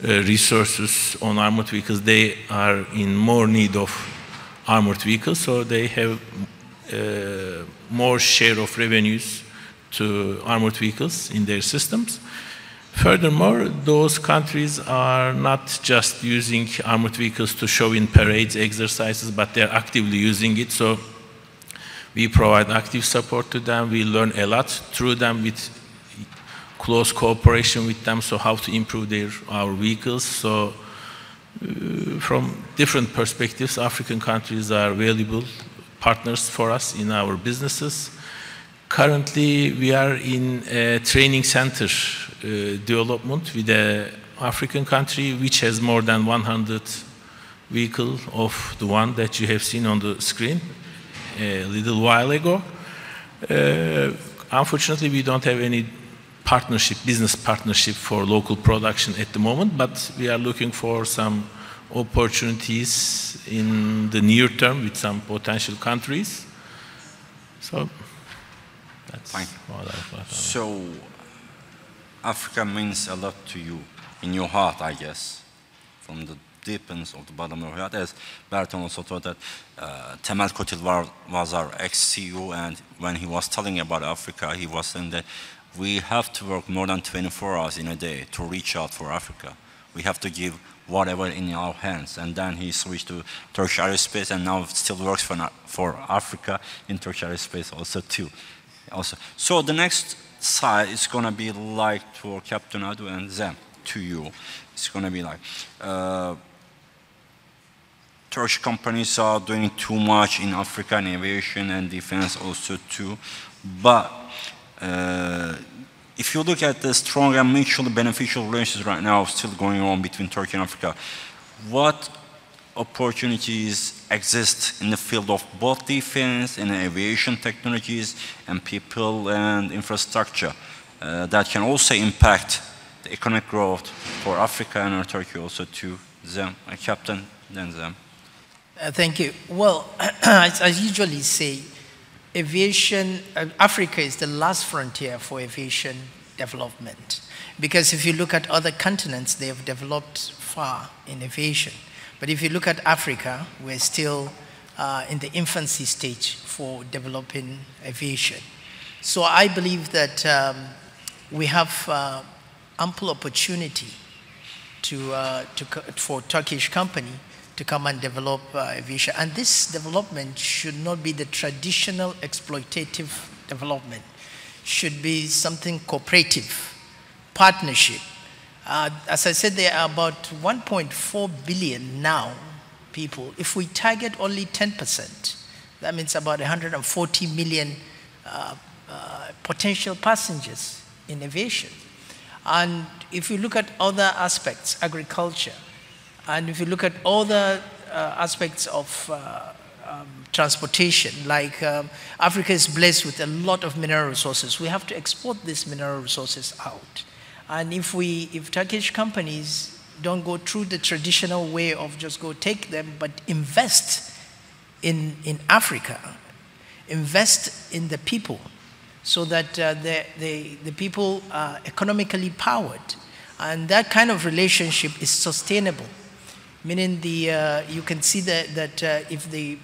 resources on armored vehicles. They are in more need of armored vehicles, so they have more share of revenues to armored vehicles in their systems. Furthermore, those countries are not just using armored vehicles to show in parades, exercises, but they're actively using it. So we provide active support to them. We learn a lot through them with close cooperation with them, so how to improve our vehicles. So from different perspectives, African countries are valuable partners for us in our businesses. Currently, we are in a training center development with an African country which has more than 100 vehicles of the one that you have seen on the screen a little while ago. Unfortunately, we don't have any business partnership for local production at the moment, but we are looking for some opportunities in the near term with some potential countries. So that's what I thought. So Africa means a lot to you, in your heart, I guess, from the deep ends of the bottom of your heart. As Berton also thought that Temel Kotil was our ex-CEO, and when he was telling about Africa, he was saying that we have to work more than 24 hours in a day to reach out for Africa. We have to give whatever in our hands. And then he switched to Turkish Aerospace, and now still works for Africa in Turkish Aerospace also too. So the next side is going to be like for Captain Adu and Zem, to you. It's going to be like, Turkish companies are doing too much in Africa in aviation and defense also too. But if you look at the strong and mutually beneficial relations right now still going on between Turkey and Africa, what opportunities exist in the field of both defense and aviation technologies and people and infrastructure that can also impact the economic growth for Africa and Turkey also to them? Captain, then them. Thank you. Well, as I usually say, aviation, Africa is the last frontier for aviation development. Because if you look at other continents, they have developed far in aviation. But if you look at Africa, we're still in the infancy stage for developing aviation. So I believe that we have ample opportunity for Turkish company to come and develop aviation. And this development should not be the traditional exploitative development. Should be something cooperative, partnership. As I said, there are about 1.4 billion now people. If we target only 10%, that means about 140 million potential passengers in aviation. And if you look at other aspects, agriculture, and if you look at other aspects of transportation, like Africa is blessed with a lot of mineral resources. We have to export these mineral resources out. And if Turkish companies don't go through the traditional way of just go take them, but invest in Africa, invest in the people, so that the people are economically powered. And that kind of relationship is sustainable. Meaning you can see that if the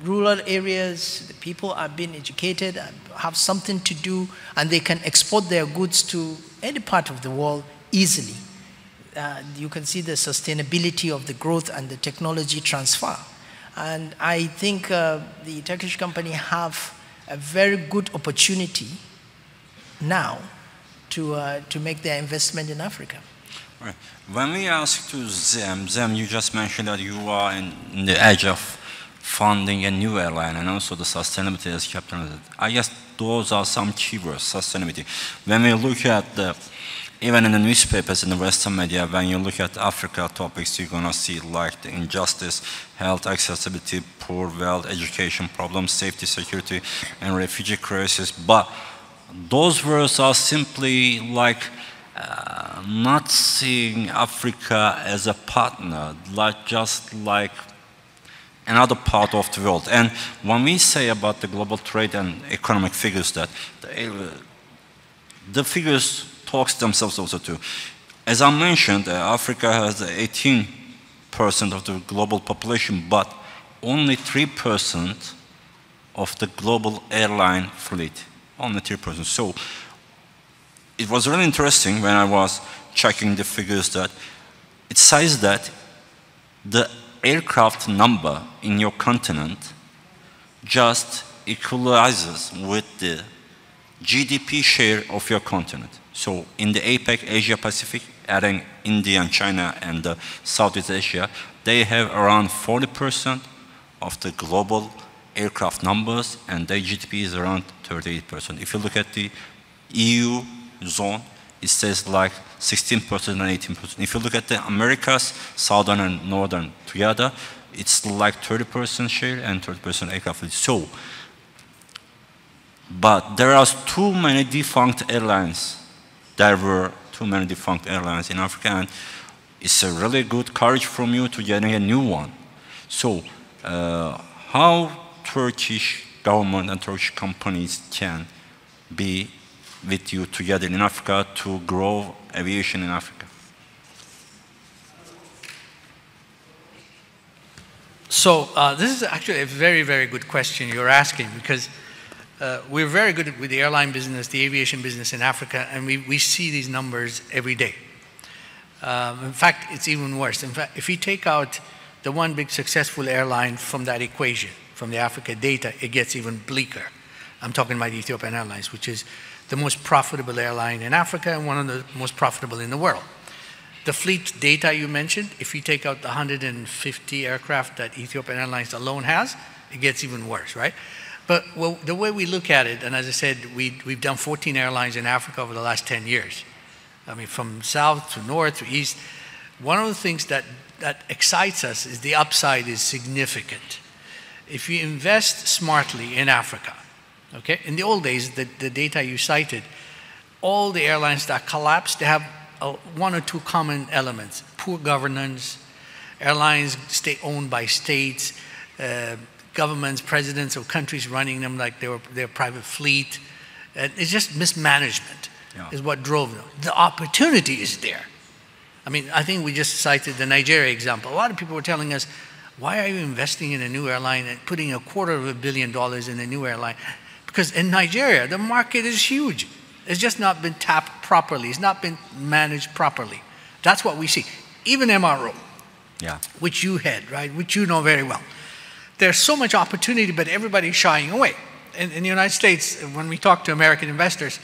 rural areas, the people are being educated and have something to do, and they can export their goods to any part of the world easily, you can see the sustainability of the growth and the technology transfer. And I think the Turkish company have a very good opportunity now to make their investment in Africa. Right. When we ask to Zem, you just mentioned that you are in the edge of funding a new airline and also the sustainability as Captain. I guess those are some keywords, sustainability. When we look at even in the newspapers, in the Western media, when you look at Africa topics, you're going to see like the injustice, health accessibility, poor wealth, education problems, safety, security, and refugee crisis. But those words are simply like not seeing Africa as a partner, just like another part of the world. And when we say about the global trade and economic figures, that the figures talks themselves also too. As I mentioned, Africa has 18% of the global population, but only 3% of the global airline fleet. Only 3%. So it was really interesting when I was checking the figures that it says that the aircraft number in your continent just equalizes with the GDP share of your continent. So in the APEC, Asia Pacific, adding India and China and Southeast Asia, they have around 40% of the global aircraft numbers, and their GDP is around 38%. If you look at the EU zone, it says like 16% and 18%. If you look at the Americas, southern and northern together, it's like 30% share and 30% aircraft fleet. So, but there are too many defunct airlines. There were too many defunct airlines in Africa, and it's a really good courage from you to getting a new one. So, how Turkish government and Turkish companies can be with you together in Africa to grow aviation in Africa? So this is actually a very, very good question you're asking, because we're very good with the airline business, the aviation business in Africa, and we see these numbers every day. In fact, it's even worse. In fact, if you take out the one big successful airline from that equation, from the Africa data, it gets even bleaker. I'm talking about Ethiopian Airlines, which is the most profitable airline in Africa and one of the most profitable in the world. The fleet data you mentioned, if you take out the 150 aircraft that Ethiopian Airlines alone has, it gets even worse, right? But well, the way we look at it, and as I said, we've done 14 airlines in Africa over the last 10 years. I mean, from south to north to east. One of the things that excites us is the upside is significant. If you invest smartly in Africa, okay, in the old days, the data you cited, all the airlines that collapsed, they have one or two common elements: poor governance, airlines stay owned by states, governments, presidents of countries running them like their private fleet. It's just mismanagement is what drove them. The opportunity is there. I mean, I think we just cited the Nigeria example. A lot of people were telling us, why are you investing in a new airline and putting $250 million in a new airline? Because in Nigeria, the market is huge. It's just not been tapped properly. It's not been managed properly. That's what we see. Even MRO, which you head, right, which you know very well. There's so much opportunity, but everybody's shying away. In the United States, when we talk to American investors,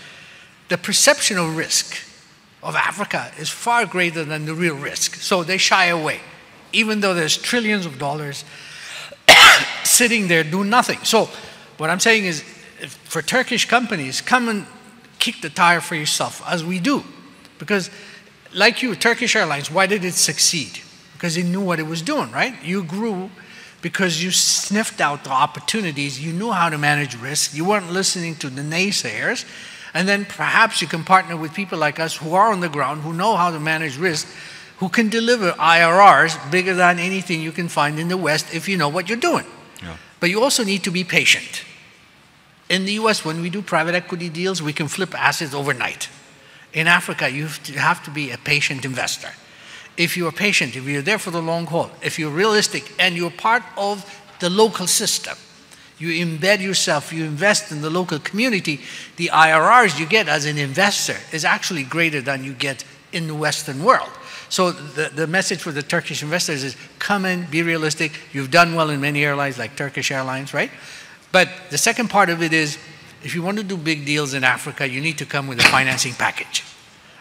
the perception of risk of Africa is far greater than the real risk. So they shy away, even though there's trillions of dollars sitting there doing nothing. So what I'm saying is, for Turkish companies, come and kick the tire for yourself, as we do. Because like you, Turkish Airlines, why did it succeed? Because it knew what it was doing, right? You grew because you sniffed out the opportunities, you knew how to manage risk, you weren't listening to the naysayers, and then perhaps you can partner with people like us who are on the ground, who know how to manage risk, who can deliver IRRs bigger than anything you can find in the West if you know what you're doing. Yeah. But you also need to be patient. In the US, when we do private equity deals, we can flip assets overnight. In Africa, you have to be a patient investor. If you're patient, if you're there for the long haul, if you're realistic and you're part of the local system, you embed yourself, you invest in the local community, the IRRs you get as an investor is actually greater than you get in the Western world. So the message for the Turkish investors is, come in, be realistic. You've done well in many airlines like Turkish Airlines, right? But the second part of it is, if you want to do big deals in Africa, you need to come with a financing package.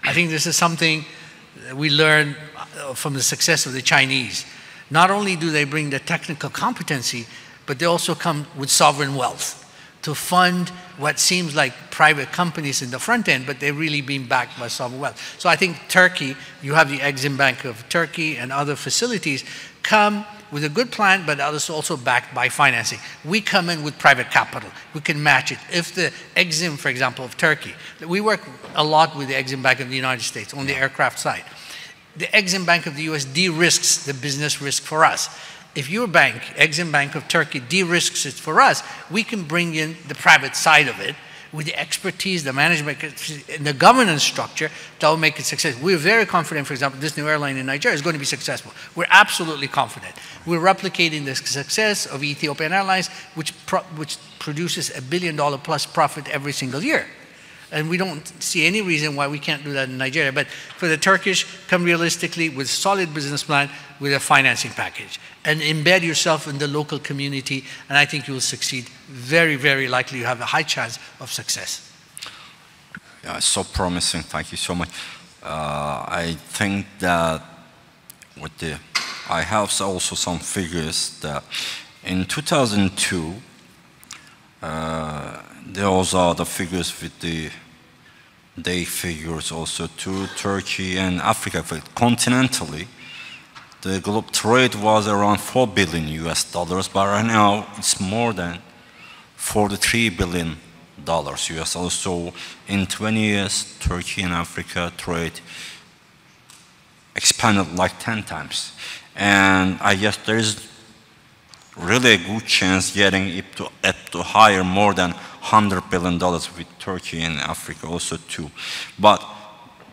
I think this is something we learned from the success of the Chinese. Not only do they bring the technical competency, but they also come with sovereign wealth to fund what seems like private companies in the front end, but they're really being backed by sovereign wealth. So I think Turkey, you have the Exim Bank of Turkey and other facilities, come with a good plan, but others also backed by financing. We come in with private capital. We can match it. If the Exim, for example, of Turkey, we work a lot with the Exim Bank of the United States on the aircraft side. The Exim Bank of the US de-risks the business risk for us. If your bank, Exim Bank of Turkey, de-risks it for us, we can bring in the private side of it, with the expertise, the management, and the governance structure that will make it successful. We're very confident, for example, this new airline in Nigeria is going to be successful. We're absolutely confident. We're replicating the success of Ethiopian Airlines, which produces $1 billion plus profit every single year. And we don't see any reason why we can't do that in Nigeria. But for the Turkish, come realistically with a solid business plan, with a financing package, and embed yourself in the local community, and I think you will succeed. Very, very likely you have a high chance of success. Yeah, it's so promising. Thank you so much. I think that I have also some figures that in 2002, those are the figures with the DEİK figures also to Turkey and Africa. Continentally, the global trade was around $4 billion US, but right now it's more than $43 billion US. Also, in 20 years, Turkey and Africa trade expanded like 10 times. And I guess there is really a good chance getting it to higher more than $100 billion with Turkey and Africa also too. But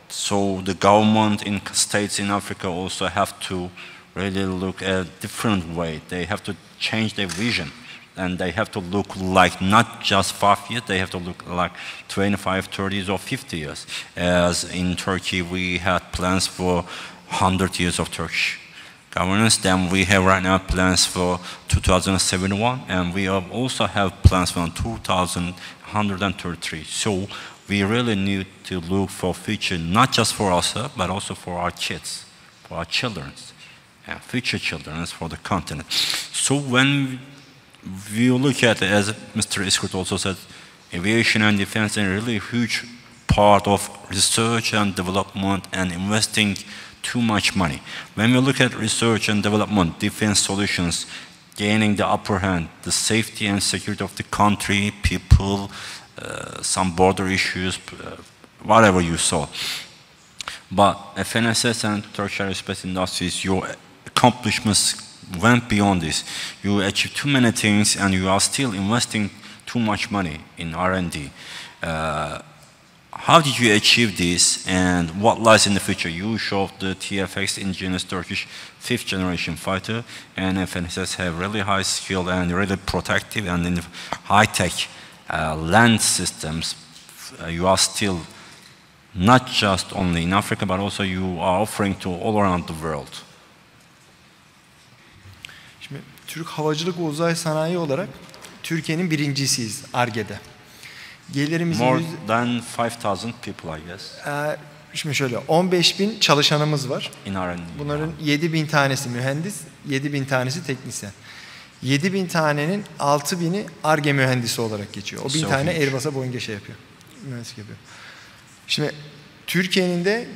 so the government in states in Africa also have to really look at a different way. They have to change their vision, and they have to look like not just 5 years, they have to look like 25, 30 or 50 years. As in Turkey, we had plans for 100 years of Turkish governance. Then we have right now plans for 2071, and we also have plans for 2133. So we really need to look for future, not just for ourselves, but also for our kids, for our children, and future children, for the continent. So when we look at it, as Mr. Iskut also said, aviation and defense are a really huge part of research and development and investing too much money. When we look at research and development, defense solutions, gaining the upper hand, the safety and security of the country, people, some border issues, whatever you saw. But FNSS and Turkish aerospace industries, your accomplishments went beyond this. You achieved too many things, and you are still investing too much money in R&D. How did you achieve this, and what lies in the future? You showed the TFX indigenous Turkish 5th generation fighter, and FNSS have really high skill and really protective and in high-tech land systems. You are still not just only in Africa, but also you are offering to all around the world. Şimdi Türk Havacılık ve Uzay Sanayi olarak Türkiye'nin birincisiyiz Ar-Ge'de. More than 5,000 people, I guess. Şimdi şöyle, 15.000 çalışanımız var. In R&D. Bunların 7.000 tanesi mühendis, 7.000 tanesi teknisyen. 7.000 tanenin 6.000'i Ar-Ge mühendisi olarak geçiyor. O 1.000 tane Airbus'a, Boeing'e şey yapıyor. Mühendislik yapıyor. Şimdi Türkiye'nin de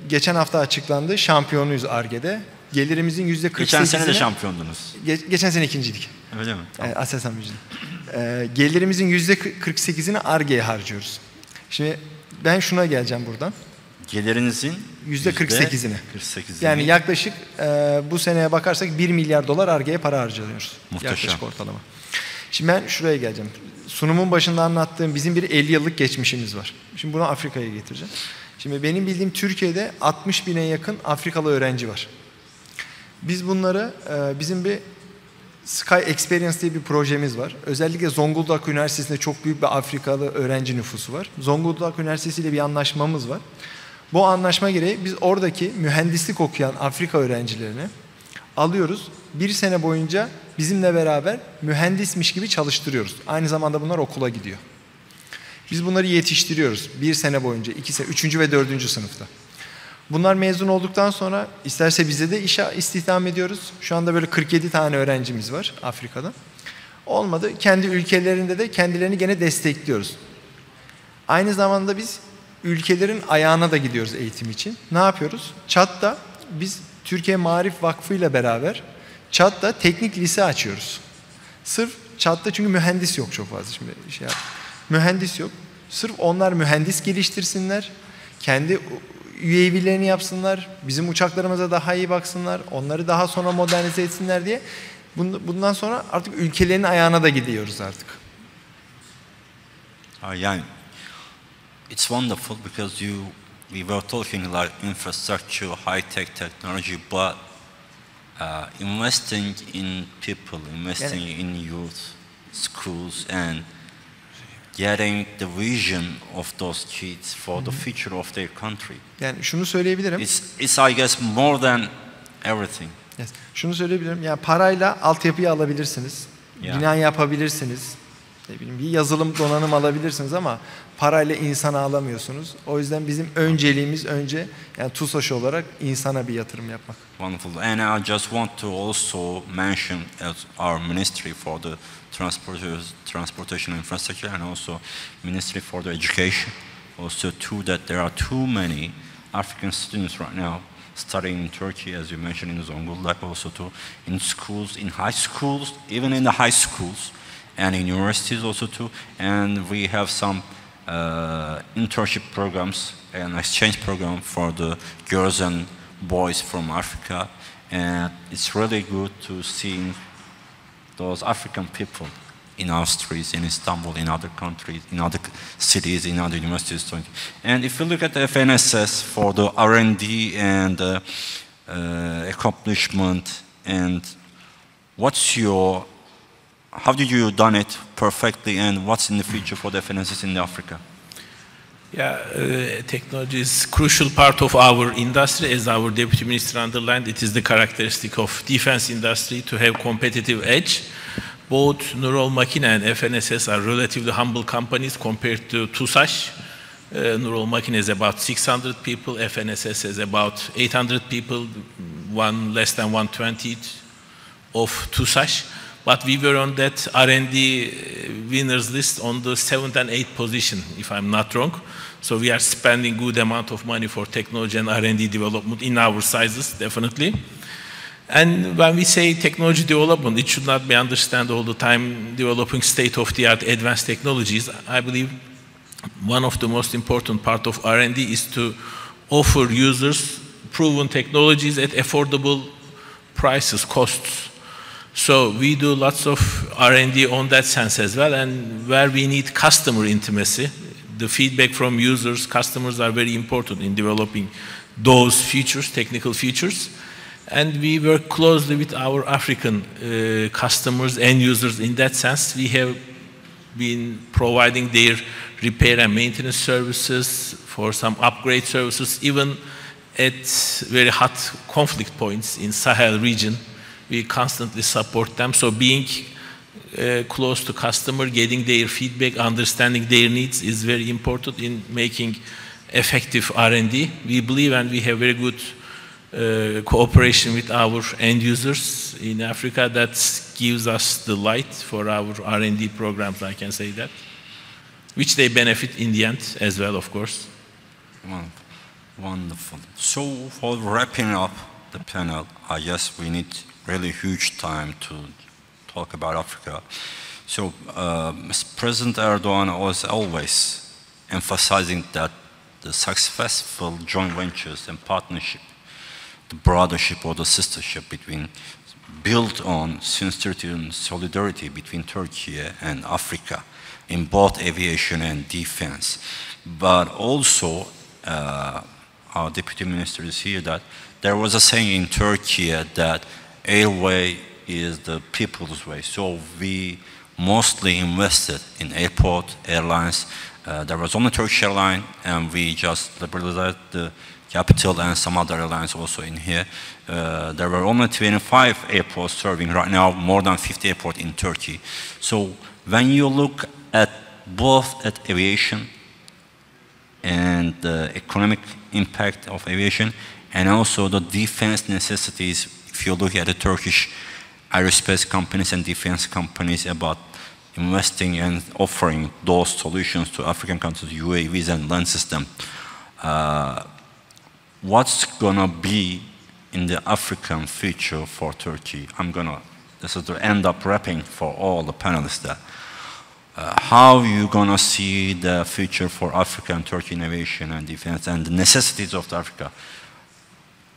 geçen hafta açıklandı, şampiyonuyuz Ar-Ge'de. Gelirimizin %48'ini... Geçen sene de şampiyondunuz. Geçen sene ikinciydik. Öyle mi? Tamam. Aselsan Müjde. Gelirimizin %48'ini Ar-Ge'ye harcıyoruz. Şimdi ben şuna geleceğim buradan. Gelirinizin %48'ini. Yani yaklaşık bu seneye bakarsak $1 milyar Ar-Ge'ye para harcıyoruz. Muhteşem. Yaklaşık ortalama. Şimdi ben şuraya geleceğim. Sunumun başında anlattığım bizim bir 50 yıllık geçmişimiz var. Şimdi bunu Afrika'ya getireceğim. Şimdi benim bildiğim Türkiye'de 60.000'e yakın Afrikalı öğrenci var. Biz bunları bizim bir Sky Experience diye bir projemiz var. Özellikle Zonguldak Üniversitesi'nde çok büyük bir Afrikalı öğrenci nüfusu var. Zonguldak Üniversitesi ile bir anlaşmamız var. Bu anlaşma gereği biz oradaki mühendislik okuyan Afrika öğrencilerini alıyoruz. Bir sene boyunca bizimle beraber mühendismiş gibi çalıştırıyoruz. Aynı zamanda bunlar okula gidiyor. Biz bunları yetiştiriyoruz. Bir sene boyunca, 2 sene, 3. ve 4. sınıfta. Bunlar mezun olduktan sonra isterse bize de işe istihdam ediyoruz. Şu anda böyle 47 tane öğrencimiz var Afrika'da. Olmadı. Kendi ülkelerinde de kendilerini gene destekliyoruz. Aynı zamanda biz ülkelerin ayağına da gidiyoruz eğitim için. Ne yapıyoruz? Çat'ta biz Türkiye Maarif Vakfı ile beraber Çat'ta teknik lise açıyoruz. Sırf Çat'ta çünkü mühendis yok çok fazla. Şimdi mühendis yok. Sırf onlar mühendis geliştirsinler. Kendi UAV'lerini yapsınlar, bizim uçaklarımıza daha iyi baksınlar, onları daha sonra modernize etsinler diye. Bundan sonra artık ülkelerin ayağına da gidiyoruz artık. Yeah, it's wonderful because we were talking like infrastructure, high-tech technology, but investing in people, investing in youth, schools, and getting the vision of those kids for the future of their country. Yani şunu söyleyebilirim. It's I guess more than everything. Yes. Şunu söyleyebilirim. Yani parayla altyapıyı alabilirsiniz. Yeah. Bina yapabilirsiniz. Ne bileyim, bir yazılım donanım alabilirsiniz ama parayla insanı alamıyorsunuz. O yüzden bizim önceliğimiz yani TUSAŞ olarak insana bir yatırım yapmak. Wonderful. And I just want to also mention as our ministry for the transportation infrastructure and also ministry for the education also too that there are too many African students right now studying in Turkey, as you mentioned in Zonguldak, also too in schools, in high schools, even in the high schools and in universities also too. And we have some internship programs and exchange program for the girls and boys from Africa, and it's really good to see those African people in our streets, in Istanbul, in other countries, in other cities, in other universities. And if you look at the FNSS for the R&D and accomplishment, and how did you done it perfectly, and what's in the future for the FNSS in Africa? Yeah, technology is a crucial part of our industry. As our Deputy Minister underlined, it is the characteristic of defense industry to have competitive edge. Both Nurol Makine and FNSS are relatively humble companies compared to TUSAŞ. Nurol Makine is about 600 people, FNSS is about 800 people, less than 1/20 of TUSAŞ. But we were on that R&D winners list on the 7th and 8th position, if I'm not wrong. So we are spending good amount of money for technology and R&D development in our sizes, definitely. And when we say technology development, it should not be understood all the time developing state-of-the-art advanced technologies. I believe one of the most important part of R&D is to offer users proven technologies at affordable prices, costs. So we do lots of R&D on that sense as well, and where we need customer intimacy, the feedback from users, customers are very important in developing those features, technical features. And we work closely with our African customers and users in that sense. We have been providing their repair and maintenance services, for some upgrade services, even at very hot conflict points in Sahel region. We constantly support them. So being close to customer, getting their feedback, understanding their needs is very important in making effective R&D. We believe, and we have very good cooperation with our end users in Africa that gives us the light for our R&D programs, I can say that, which they benefit in the end as well, of course. Wonderful. So for wrapping up the panel, I guess we need really huge time to talk about Africa. So President Erdogan was always emphasizing that the successful joint ventures and partnership, the brothership or the sistership built on sincerity and solidarity between Turkey and Africa in both aviation and defense. But also, our Deputy Minister is here, that there was a saying in Turkey that airway is the people's way. So we mostly invested in airport, airlines. There was only Turkish airline, and we just liberalized the capital and some other airlines also in here. There were only 25 airports serving right now, more than 50 airports in Turkey. So when you look at both at aviation and the economic impact of aviation and also the defense necessities, if you look at the Turkish aerospace companies and defense companies about investing and offering those solutions to African countries, UAVs and land system, what's gonna be in the African future for Turkey? This is to end up wrapping for all the panelists there. How are you gonna see the future for Africa and Turkey innovation and defense and the necessities of Africa?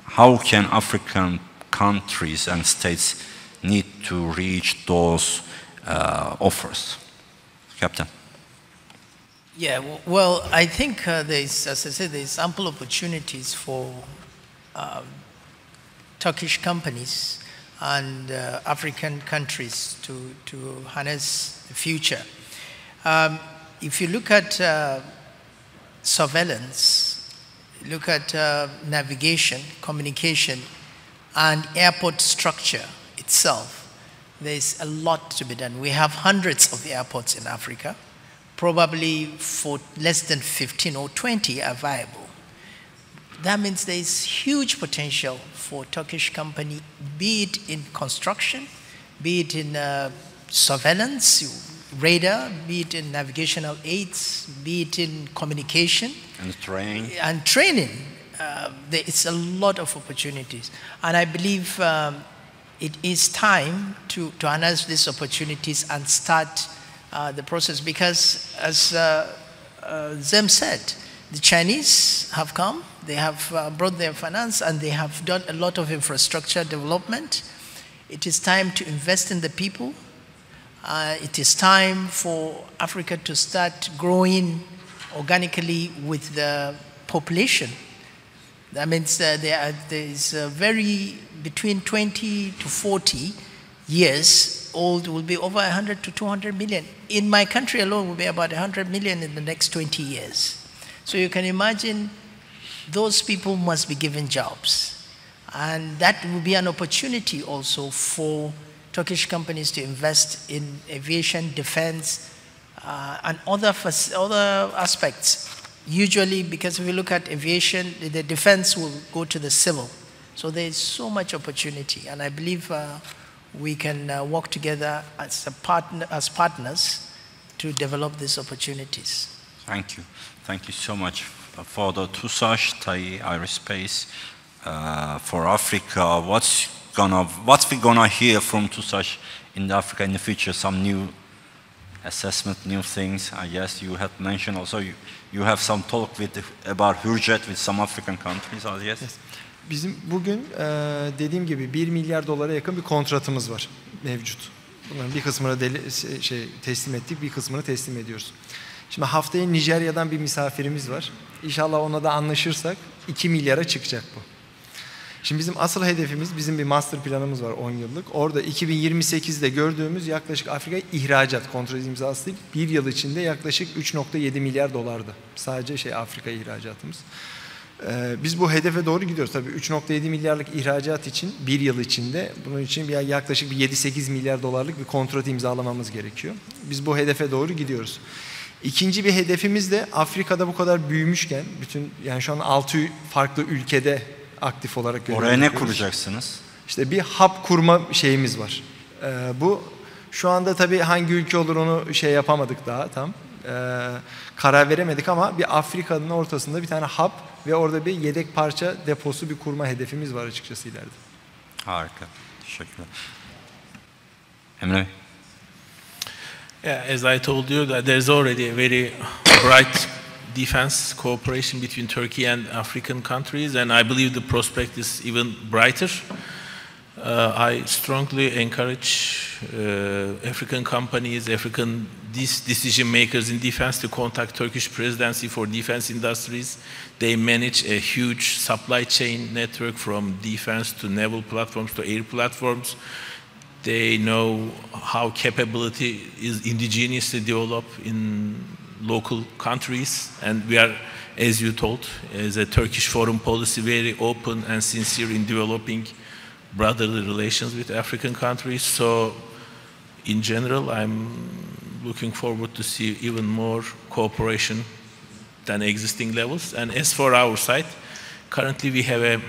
How can African countries and states need to reach those offers? Captain. Yeah, well, I think there's, as I said, there's ample opportunities for Turkish companies and African countries to harness the future. If you look at surveillance, look at navigation, communication, and airport structure itself, there's a lot to be done. We have hundreds of airports in Africa. Probably for less than 15 or 20 are viable. That means there's huge potential for Turkish company, be it in construction, be it in surveillance, radar, be it in navigational aids, be it in communication. And training. And training. It's a lot of opportunities. And I believe it is time to harness these opportunities and start the process, because as Zem said, the Chinese have come, they have brought their finance, and they have done a lot of infrastructure development. It is time to invest in the people. It is time for Africa to start growing organically with the population. That means there is between 20 to 40 years old will be over 100 to 200 million. In my country alone will be about 100 million in the next 20 years. So you can imagine those people must be given jobs. And that will be an opportunity also for Turkish companies to invest in aviation, defense, and other aspects. Usually, because if we look at aviation, the defense will go to the civil. So there is so much opportunity. And I believe we can work together as partners to develop these opportunities. Thank you. Thank you so much for the TUSAŞ, TAI, Aerospace, for Africa. What's we gonna hear from TUSAŞ in Africa in the future? Some new assessment, new things. I guess you have mentioned also you have some talk about Hürjet with some African countries, I guess. Yes. Bizim bugün dediğim gibi 1 milyar dolara yakın bir kontratımız var mevcut. Bunların bir kısmını teslim ettik, bir kısmını teslim ediyoruz. Şimdi haftaya Nijerya'dan bir misafirimiz var. İnşallah ona da anlaşırsak 2 milyara çıkacak bu. Şimdi bizim asıl hedefimiz, bizim bir master planımız var 10 yıllık. Orada 2028'de gördüğümüz yaklaşık Afrika ihracat kontrat imzası değil, bir yıl içinde yaklaşık 3.7 milyar dolardı. Sadece Afrika ihracatımız. Biz bu hedefe doğru gidiyoruz. Tabii 3.7 milyarlık ihracat için bir yıl içinde bunun için yaklaşık bir 7-8 milyar dolarlık bir kontrat imzalamamız gerekiyor. Biz bu hedefe doğru gidiyoruz. İkinci bir hedefimiz de Afrika'da bu kadar büyümüşken yani şu an 6 farklı ülkede aktif olarak görev yapıyoruz. Oraya ne yapıyoruz. kuracaksınız? İşte bir hub kurma şeyimiz var. Bu şu anda tabii hangi ülke olur onu yapamadık daha tam. Karar veremedik ama bir Afrika'nın ortasında bir tane hub ve orada bir yedek parça deposu bir kurma hedefimiz var açıkçası ileride. Harika. Teşekkürler. Emre? Yeah, as I told you, that there's already a very bright defense cooperation between Turkey and African countries, and I believe the prospect is even brighter. I strongly encourage African companies, African decision makers in defense to contact Turkish presidency for defense industries. They manage a huge supply chain network from defense to naval platforms to air platforms. They know how capability is indigenously developed in local countries, and we are, as you told, as a Turkish foreign policy, very open and sincere in developing brotherly relations with African countries. So in general, I'm looking forward to see even more cooperation than existing levels. And as for our site, currently we have a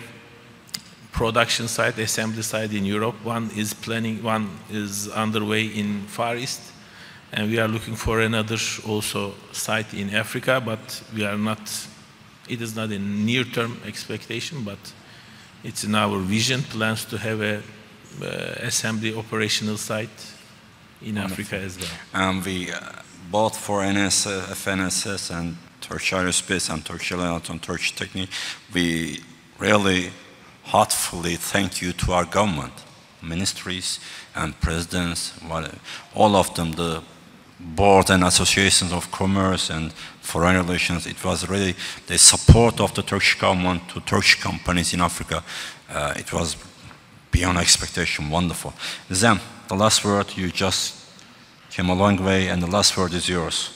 production site, assembly site in Europe. One is underway in Far East, and we are looking for another also site in Africa, but it is not a near-term expectation, but it's in our vision plans to have a assembly operational site in Africa as well. And we, both for FNSS and Turkish Aerospace and Turkish and Turkish Technique, we really heartfully thank you to our government, ministries and presidents, all of them, the board and associations of commerce and foreign relations. It was really the support of the Turkish government to Turkish companies in Africa. It was beyond expectation, wonderful. Zem, the last word, you just came a long way, and the last word is yours.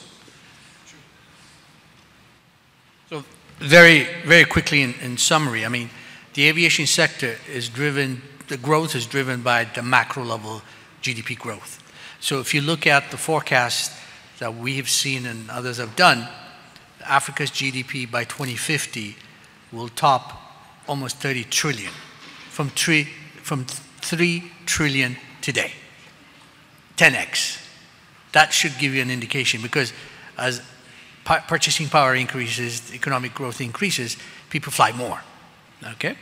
So very, very quickly in summary, I mean, the aviation sector is driven, the growth is driven by the macro level GDP growth. So if you look at the forecast that we have seen and others have done, Africa's GDP by 2050 will top almost 30 trillion, from 3 trillion today, 10x. That should give you an indication, because as purchasing power increases, economic growth increases, people fly more, okay?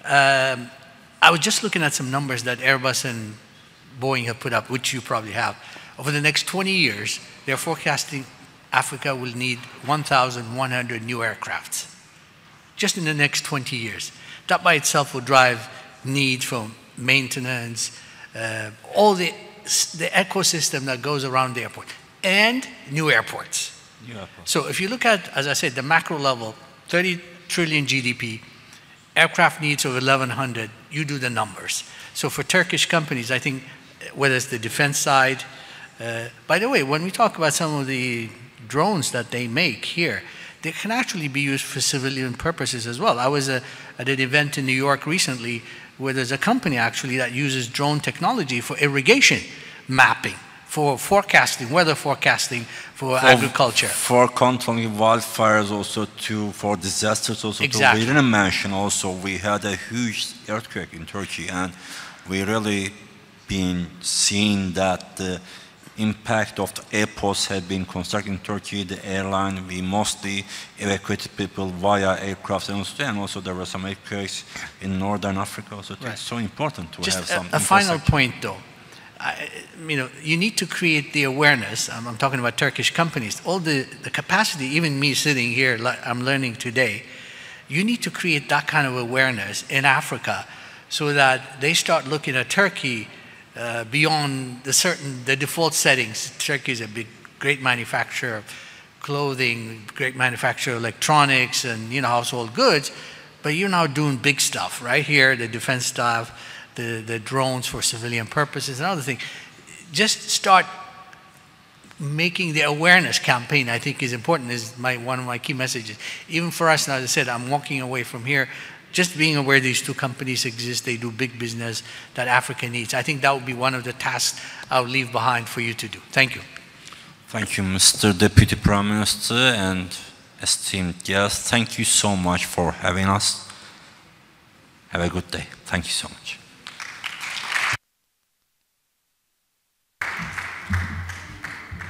I was just looking at some numbers that Airbus and Boeing have put up, which you probably have. Over the next 20 years, they're forecasting Africa will need 1,100 new aircrafts, just in the next 20 years. That by itself will drive need for maintenance, all the ecosystem that goes around the airport, and new airports. So if you look at, as I said, the macro level, 30 trillion GDP, aircraft needs of 1,100, you do the numbers. So for Turkish companies, I think, whether it's the defense side, by the way, when we talk about some of the drones that they make here, they can actually be used for civilian purposes as well. I was at an event in New York recently where there's a company actually that uses drone technology for irrigation mapping, for forecasting, weather forecasting, for agriculture. For controlling wildfires also, for disasters also. Exactly. We didn't mention also, we had a huge earthquake in Turkey, and we really been seeing that the impact of the airports had been constructed in Turkey. The airline, we mostly evacuated people via aircraft, and also there were some earthquakes in northern Africa. So it's so important to have some. Just a final point, though. You know, you need to create the awareness. I'm talking about Turkish companies. All the capacity, even me sitting here, I'm learning today. You need to create that kind of awareness in Africa, so that they start looking at Turkey beyond the default settings. Turkey is a great manufacturer of clothing, great manufacturer of electronics and, you know, household goods, but you're now doing big stuff right here, the defense stuff, the drones for civilian purposes and other things. Just start making the awareness campaign, I think, is important, is one of my key messages. Even for us, now, as I said, I'm walking away from here, just being aware these two companies exist, they do big business that Africa needs. I think that would be one of the tasks I'll leave behind for you to do. Thank you. Thank you, Mr. Deputy Prime Minister and esteemed guests. Thank you so much for having us. Have a good day. Thank you so much.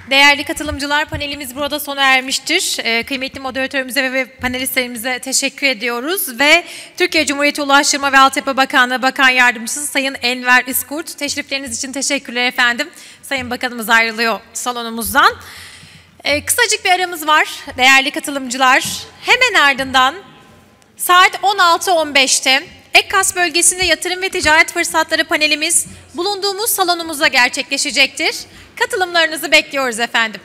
Değerli katılımcılar, panelimiz burada sona ermiştir. Kıymetli moderatörümüze ve panelistlerimize teşekkür ediyoruz ve Türkiye Cumhuriyeti Ulaştırma ve Altyapı Bakanlığı Bakan Yardımcısı Sayın Enver İskurt, teşrifleriniz için teşekkürler efendim. Sayın Bakanımız ayrılıyor salonumuzdan. Kısacık bir aramız var değerli katılımcılar. Hemen ardından saat 16.15'te Ekkas bölgesinde yatırım ve ticaret fırsatları panelimiz bulunduğumuz salonumuzda gerçekleşecektir. Katılımlarınızı bekliyoruz efendim.